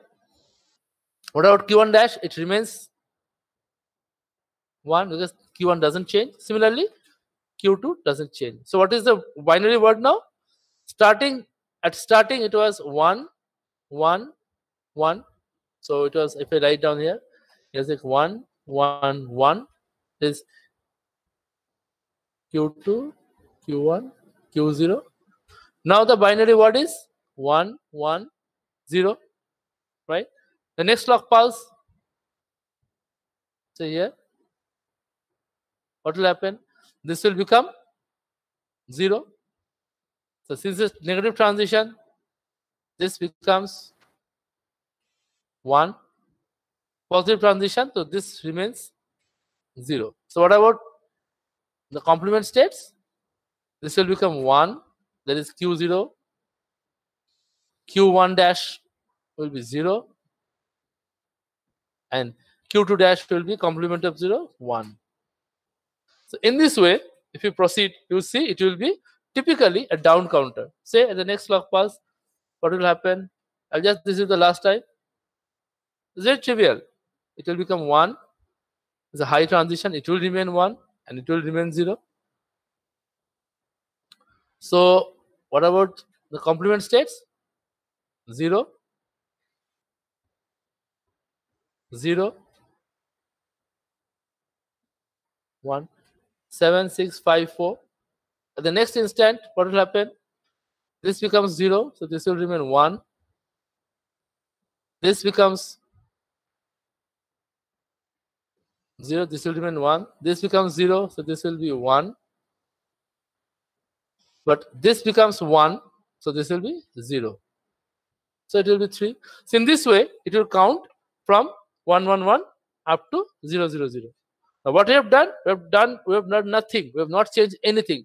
What about Q1 dash? It remains 1 because Q1 doesn't change. Similarly, Q2 doesn't change. So what is the binary word now? Starting it was 1, 1, 1. So it was, if I write down here, it's like 1, 1, 1 is Q2, Q1, Q0. Now the binary word is 1, 1, 0. Right? The next clock pulse. So here, what will happen? This will become 0. So since it's negative transition, this becomes 1. Positive transition, so this remains 0. So what about the complement states? This will become 1, that is Q0. Q1 dash will be 0. And Q2 dash will be complement of 0, 1. So in this way, if you proceed, you will see it will be typically a down counter. Say at the next clock pulse, what will happen? This is the last time. It's very trivial. It will become 1. It's a high transition. It will remain 1 and it will remain 0. So what about the complement states? 0, 0, 1, 7, 6, 5, 4. At the next instant, what will happen? This becomes 0, so this will remain 1. This becomes 0, this will remain 1. This becomes 0, so this will be 1. But this becomes 1, so this will be 0. So it will be 3. So in this way, it will count from 1, 1, 1 up to 0, 0, 0. Now what we have done? We have done nothing. We have not changed anything.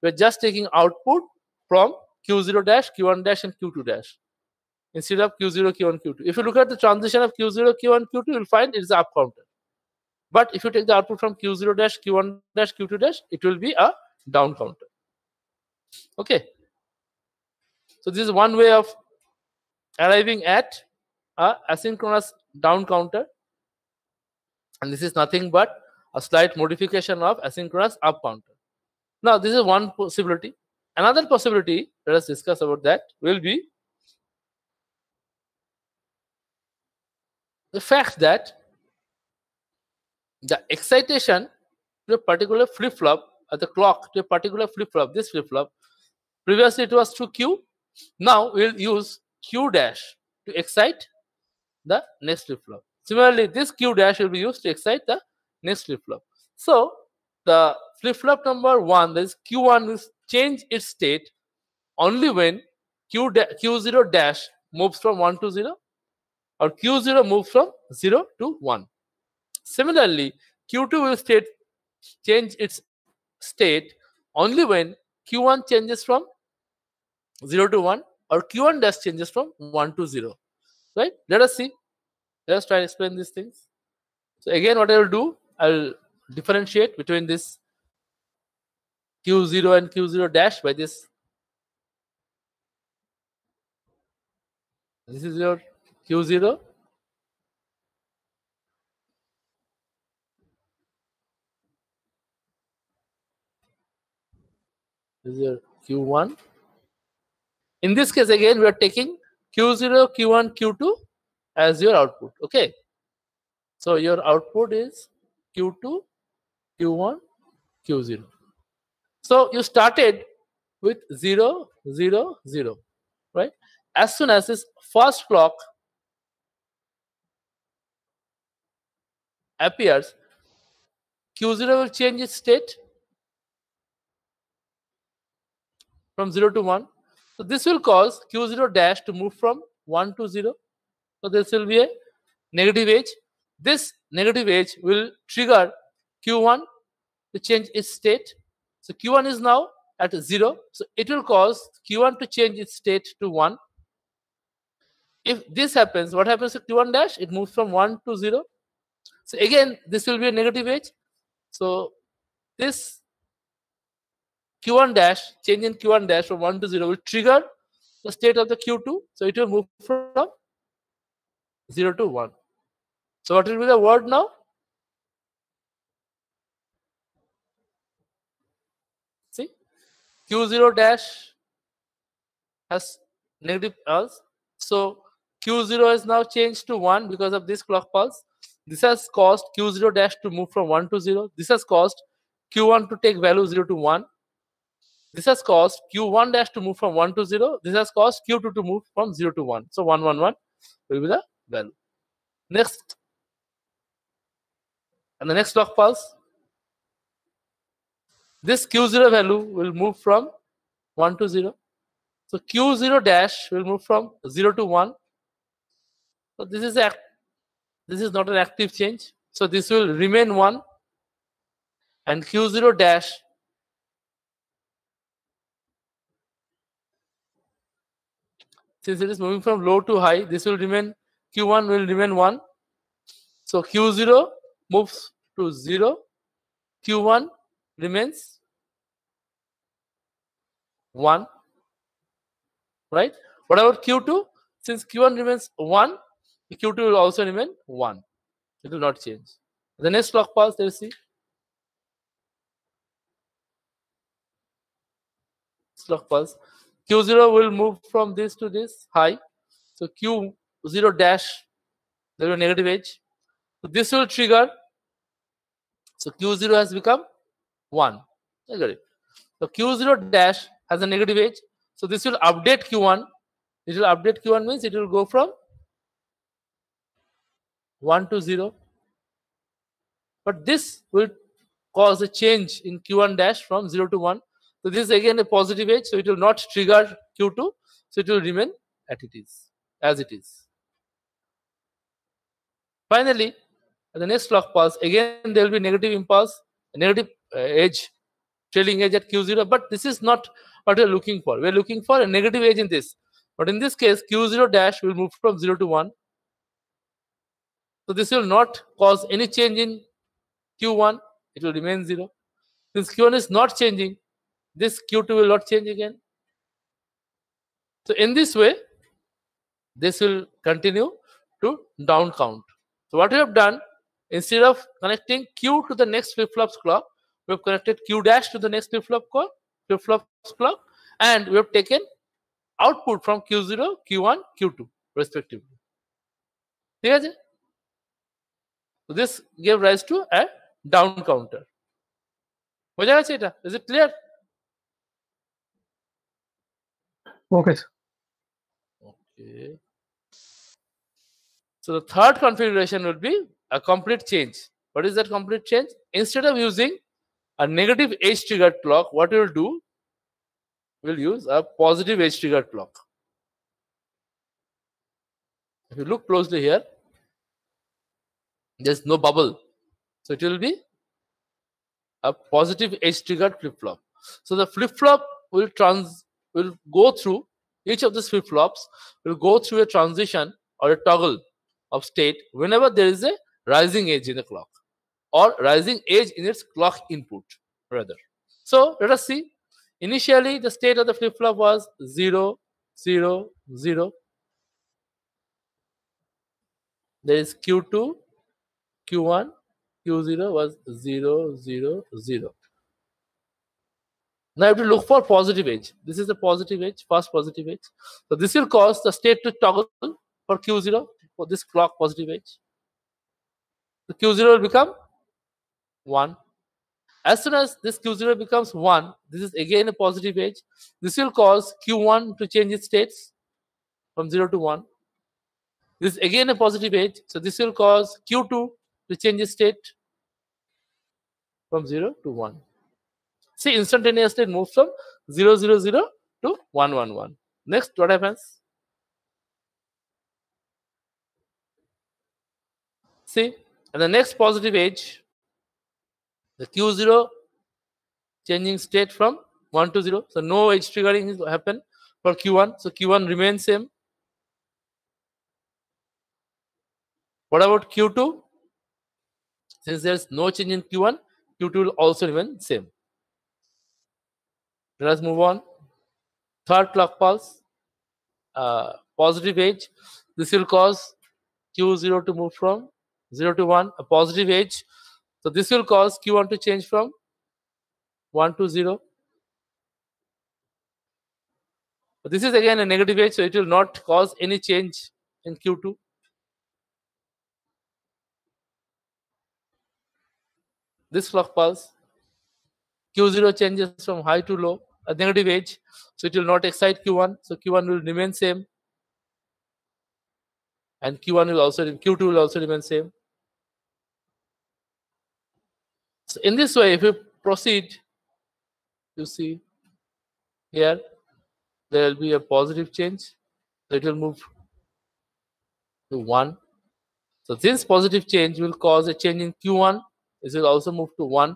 We are just taking output from Q0 dash, Q1 dash, and Q2 dash instead of Q0, Q1, Q2. If you look at the transition of Q0, Q1, Q2, you will find it is the up counter. But if you take the output from Q0 dash, Q1 dash, Q2 dash, it will be a down counter. Okay. So this is one way of arriving at a asynchronous down counter, and this is nothing but a slight modification of asynchronous up counter. Now this is one possibility. Another possibility, let us discuss about that, will be the fact that the excitation to a particular flip-flop at the clock to a particular flip-flop, this flip-flop, previously it was through Q. Now we'll use Q dash to excite the next flip-flop. Similarly, this Q dash will be used to excite the next flip-flop. So the flip-flop number 1, that is Q1, will change its state only when Q0 dash moves from 1 to 0 or Q0 moves from 0 to 1. Similarly, Q2 will change its state only when Q1 changes from 0 to 1 or Q1 dash changes from 1 to 0. Right? Let us see. Let us try to explain these things. So again, what I will do, I will differentiate between this Q0 and Q0 dash by this. This is your Q0. This is your Q1. In this case, again, we are taking Q0, Q1, Q2 as your output. Okay. So your output is Q2, Q1, Q0. So you started with 0, 0, 0, right? As soon as this first clock appears, Q0 will change its state from 0 to 1. So this will cause Q0 dash to move from 1 to 0. So this will be a negative edge. This negative edge will trigger Q1 to change its state. So Q1 is now at 0. So it will cause Q1 to change its state to 1. If this happens, what happens to Q1 dash? It moves from 1 to 0. So again, this will be a negative edge. So this Q1 dash, change in Q1 dash from 1 to 0 will trigger the state of the Q2. So it will move from 0 to 1. So what will be the word now? See, Q0 dash has negative pulse. So Q0 is now changed to 1 because of this clock pulse. This has caused Q0 dash to move from 1 to 0. This has caused Q1 to take value 0 to 1. This has caused Q1 dash to move from 1 to 0. This has caused Q2 to move from 0 to 1. So 1, 1, 1 will be the value. Next, and the next clock pulse, this Q0 value will move from 1 to 0. So Q0 dash will move from 0 to 1. So this is not an active change. So this will remain 1. And Q0 dash since it is moving from low to high, this will remain, Q1 will remain 1. So Q0 moves to 0. Q1 remains 1. Right? What about Q2? Since Q1 remains 1, Q2 will also remain 1. It will not change. The next clock pulse, let's see. clock pulse, Q0 will move from this to this high. So Q0 dash, there will be a negative edge. So this will trigger. So Q0 has become 1. I got it. So Q0 dash has a negative edge. So this will update Q1. It will update Q1 means it will go from 1 to 0. But this will cause a change in Q1 dash from 0 to 1. So this is again a positive edge. So it will not trigger Q2. So it will remain as it is. Finally, at the next clock pulse, again there will be negative impulse, negative edge, trailing edge at Q0. But this is not what we are looking for. We are looking for a negative edge in this. But in this case, Q0 dash will move from 0 to 1. So this will not cause any change in Q1. It will remain 0. Since Q1 is not changing, this Q2 will not change again. So in this way, this will continue to down count. So what we have done, instead of connecting Q to the next flip-flop's clock, we have connected Q dash to the next flip-flop's clock, and we have taken output from Q0, Q1, Q2 respectively. So this gave rise to a down counter. Is it clear? Okay, sir. Okay. So the third configuration will be a complete change. What is that complete change? Instead of using a negative edge triggered clock, what we will do, we'll use a positive edge triggered clock. If you look closely here, there's no bubble. So it will be a positive edge triggered flip-flop. So the flip-flop will go through, each of these flip-flops will go through a transition or a toggle of state whenever there is a rising edge in the clock or rising edge in its clock input rather. So let us see. Initially the state of the flip-flop was 0, 0, 0. There is Q2, Q1, Q0 was 0, 0, 0. Now I have to look for positive edge. This is the positive edge, first positive edge. So this will cause the state to toggle for Q0 for this clock positive edge. The Q0 will become 1. As soon as this Q0 becomes 1, this is again a positive edge. This will cause Q1 to change its states from 0 to 1. This is again a positive edge. So this will cause Q2 to change its state from 0 to 1. See, instantaneously it moves from 0, 0, 0 to 1, 1, 1. Next, what happens? See, and the next positive edge, the Q0 changing state from 1 to 0. So no edge triggering is happen for Q1. So Q1 remains same. What about Q2? Since there's no change in Q1, Q2 will also remain same. Let us move on. Third clock pulse, positive edge. This will cause Q0 to move from 0 to 1, a positive edge. So this will cause Q1 to change from 1 to 0. But this is again a negative edge, so it will not cause any change in Q2. This clock pulse, Q0 changes from high to low, a negative edge, so it will not excite Q1. So Q1 will remain same, and Q2 will also remain same. So in this way, if you proceed, you see here there will be a positive change. So it will move to 1. So this positive change will cause a change in Q1. This will also move to 1.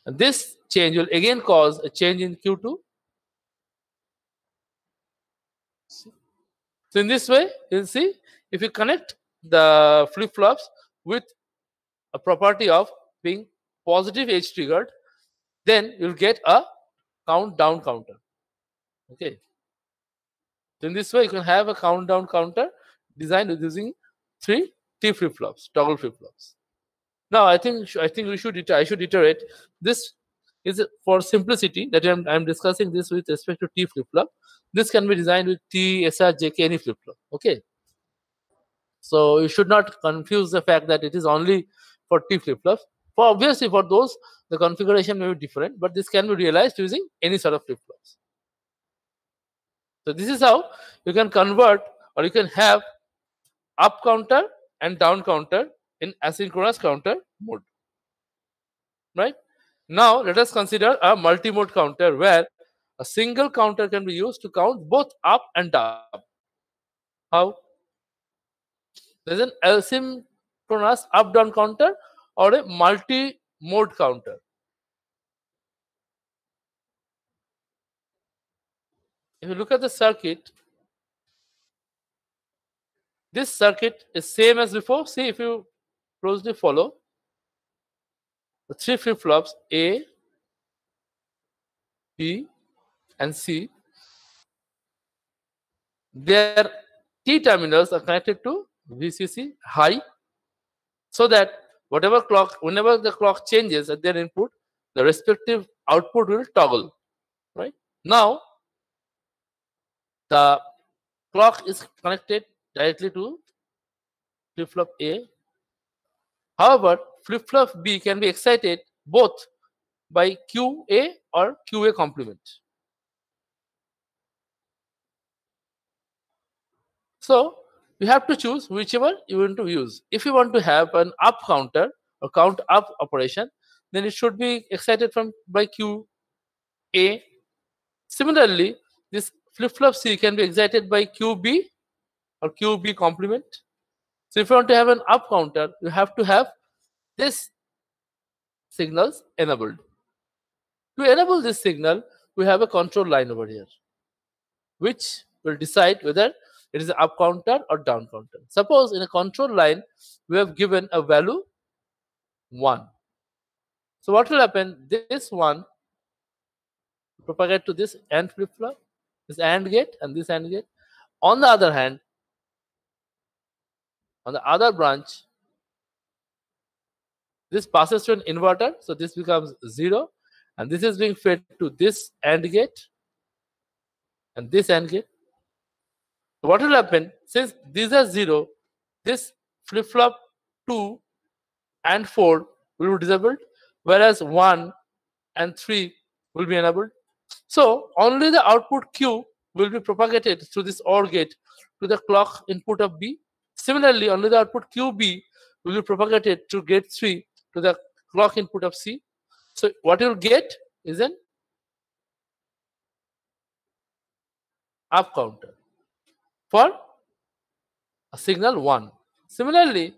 And this change will again cause a change in Q2. So in this way, you'll see if you connect the flip-flops with a property of being positive edge triggered, then you'll get a countdown counter. Okay. So in this way, you can have a countdown counter designed using 3 T flip-flops, toggle flip-flops. Now I think I should iterate this is for simplicity that I'm discussing this with respect to T flip-flop. This can be designed with T, SR, JK, any flip-flop. Okay. So you should not confuse the fact that it is only for T flip-flops. For obviously for those, the configuration may be different, but this can be realized using any sort of flip-flops. So this is how you can convert, or you can have up counter and down counter in asynchronous counter mode. Right? Now let us consider a multi-mode counter where a single counter can be used to count both up and down. How? There's an asynchronous up-down counter or a multi-mode counter. If you look at the circuit, this circuit is same as before. See, if you closely follow the three flip-flops A, B, and C, their T terminals are connected to VCC high, so that whenever the clock changes at their input, the respective output will toggle. Right? Now, the clock is connected directly to flip-flop A. However, flip-flop B can be excited both by QA or QA complement. So you have to choose whichever you want to use. If you want to have an up counter or count up operation, then it should be excited by QA. Similarly, this flip-flop C can be excited by QB or QB complement. So if you want to have an up counter, you have to have this signals enabled. To enable this signal, we have a control line over here, which will decide whether it is an up counter or down counter. Suppose in a control line, we have given a value 1. So what will happen? This 1 propagate to this AND flip-flop, this AND gate and this AND gate. On the other hand, on the other branch, this passes to an inverter, so this becomes 0, and this is being fed to this AND gate and this AND gate. What will happen? Since these are 0, this flip-flop 2 and 4 will be disabled, whereas 1 and 3 will be enabled. So only the output Q will be propagated through this OR gate to the clock input of B. Similarly, only the output QB will be propagated to gate 3 to the clock input of C. So what you will get is an up counter for a signal 1. Similarly,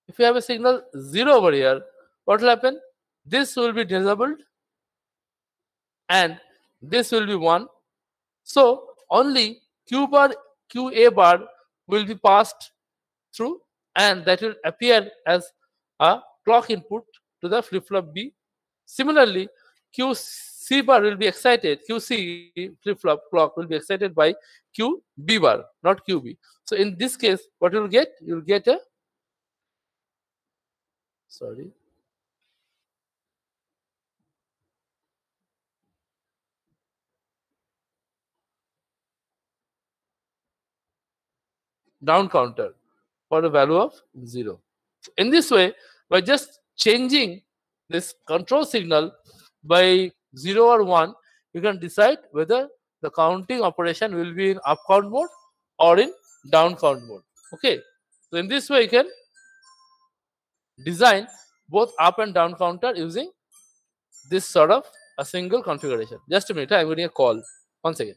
if you have a signal 0 over here, what will happen? This will be disabled and this will be 1. So only QA bar will be passed through, and that will appear as a clock input to the flip-flop B. Similarly, QC bar will be excited, QC flip-flop clock will be excited by QB bar, not QB. So in this case, what you'll get? You'll get a down counter for a value of 0. So in this way, by just changing this control signal by 0 or 1, you can decide whether the counting operation will be in up count mode or in down count mode. Okay. So in this way, you can design both up and down counter using this sort of a single configuration. Just a minute, I'm getting a call. 1 second.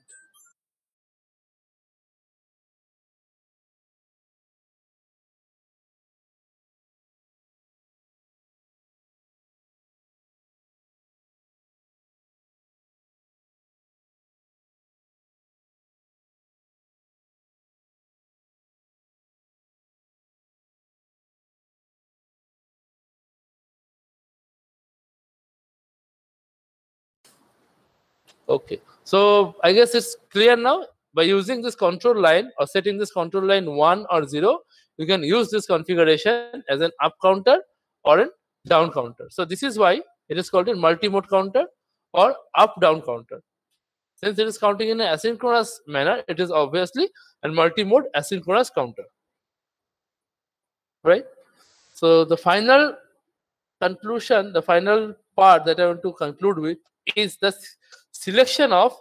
Okay, so I guess it's clear now. By using this control line or setting this control line 1 or 0, you can use this configuration as an up counter or a down counter. So this is why it is called a multi-mode counter or up-down counter. Since it is counting in an asynchronous manner, it is obviously a multi-mode asynchronous counter, right? So the final conclusion, the final part that I want to conclude with is the selection of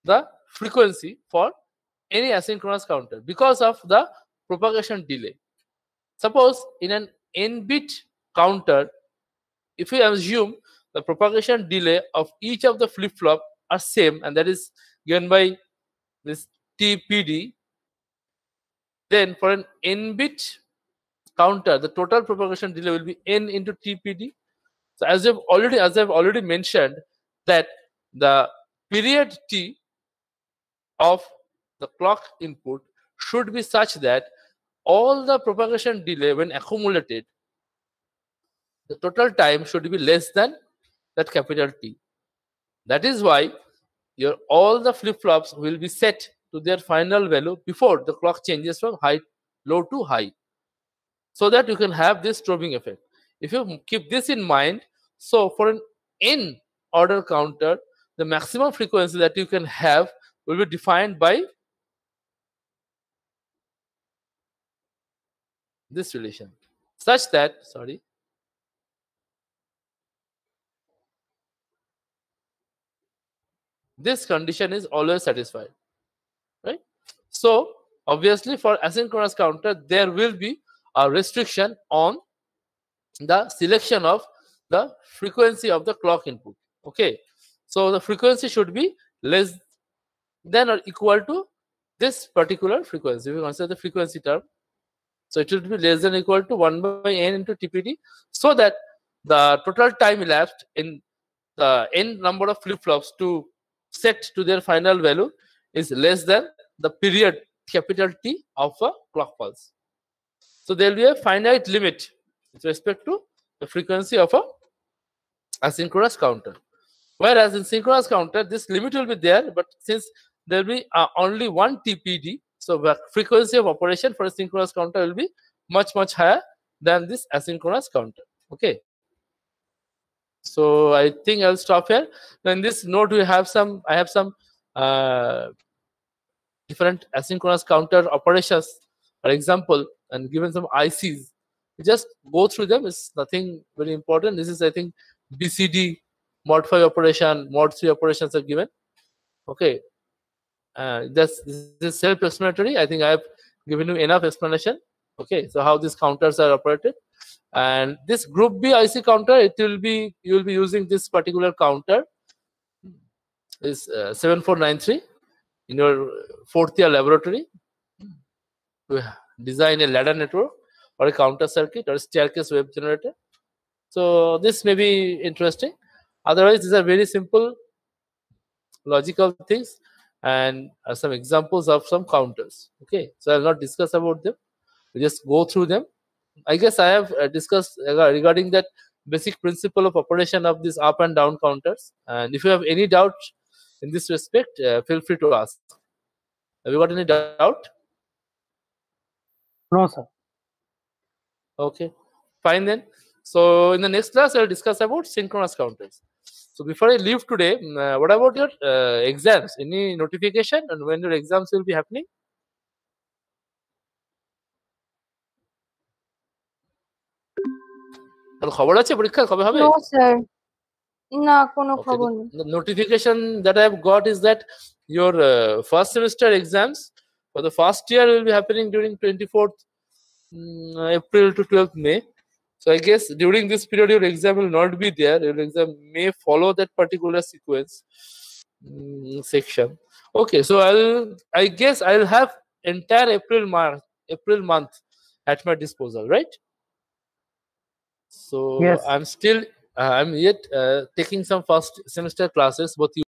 the frequency for any asynchronous counter because of the propagation delay. Suppose in an n-bit counter, if we assume the propagation delay of each of the flip-flop are same, and that is given by this TPD, then for an n-bit counter, the total propagation delay will be n into TPD. So as I've already mentioned, that the period t of the clock input should be such that all the propagation delay, when accumulated, the total time should be less than that capital T. That is why all the flip-flops will be set to their final value before the clock changes from low to high, so that you can have this strobing effect. If you keep this in mind, so for an n order counter, the maximum frequency that you can have will be defined by this relation, such that, this condition is always satisfied, right? So obviously for asynchronous counter, there will be a restriction on the selection of the frequency of the clock input. Okay, so the frequency should be less than or equal to this particular frequency. If we consider the frequency term, so it should be less than or equal to 1 by n into TPD, so that the total time elapsed in the n number of flip-flops to set to their final value is less than the period capital T of a clock pulse. So there will be a finite limit with respect to the frequency of a asynchronous counter. Whereas in synchronous counter, this limit will be there, but since there will be only one TPD, so the frequency of operation for a synchronous counter will be much higher than this asynchronous counter. Okay. So I think I'll stop here. Now in this note, I have some different asynchronous counter operations, for example, and given some ICs. Just go through them. It's nothing very important. This is, I think, BCD, mod 5 operation, mod 3 operations are given. Okay. This is self-explanatory. I think I have given you enough explanation. Okay. So how these counters are operated. And this group B IC counter, you will be using this particular counter, is 7493 in your 4th year laboratory to design a ladder network or a counter circuit or a staircase wave generator. So this may be interesting. Otherwise, these are very simple logical things and some examples of some counters. Okay, so I'll not discuss about them. We just go through them. I guess I have discussed regarding that basic principle of operation of these up and down counters. And if you have any doubt in this respect, feel free to ask. Have you got any doubt? No, sir. Okay, fine then. So in the next class, I'll discuss about synchronous counters. So before I leave today, what about your exams? Any notification and when your exams will be happening? খবর আছে পরীক্ষা কবে হবে? No sir, না কোনো খবর নেই। The notification that I have got is that your first semester exams for the first year will be happening during 24th April to 12th May. So I guess during this period your exam will not be there. Your exam may follow that particular sequence section. Okay, so I guess I'll have entire April month at my disposal, right? So Yes. I'm yet taking some first semester classes, both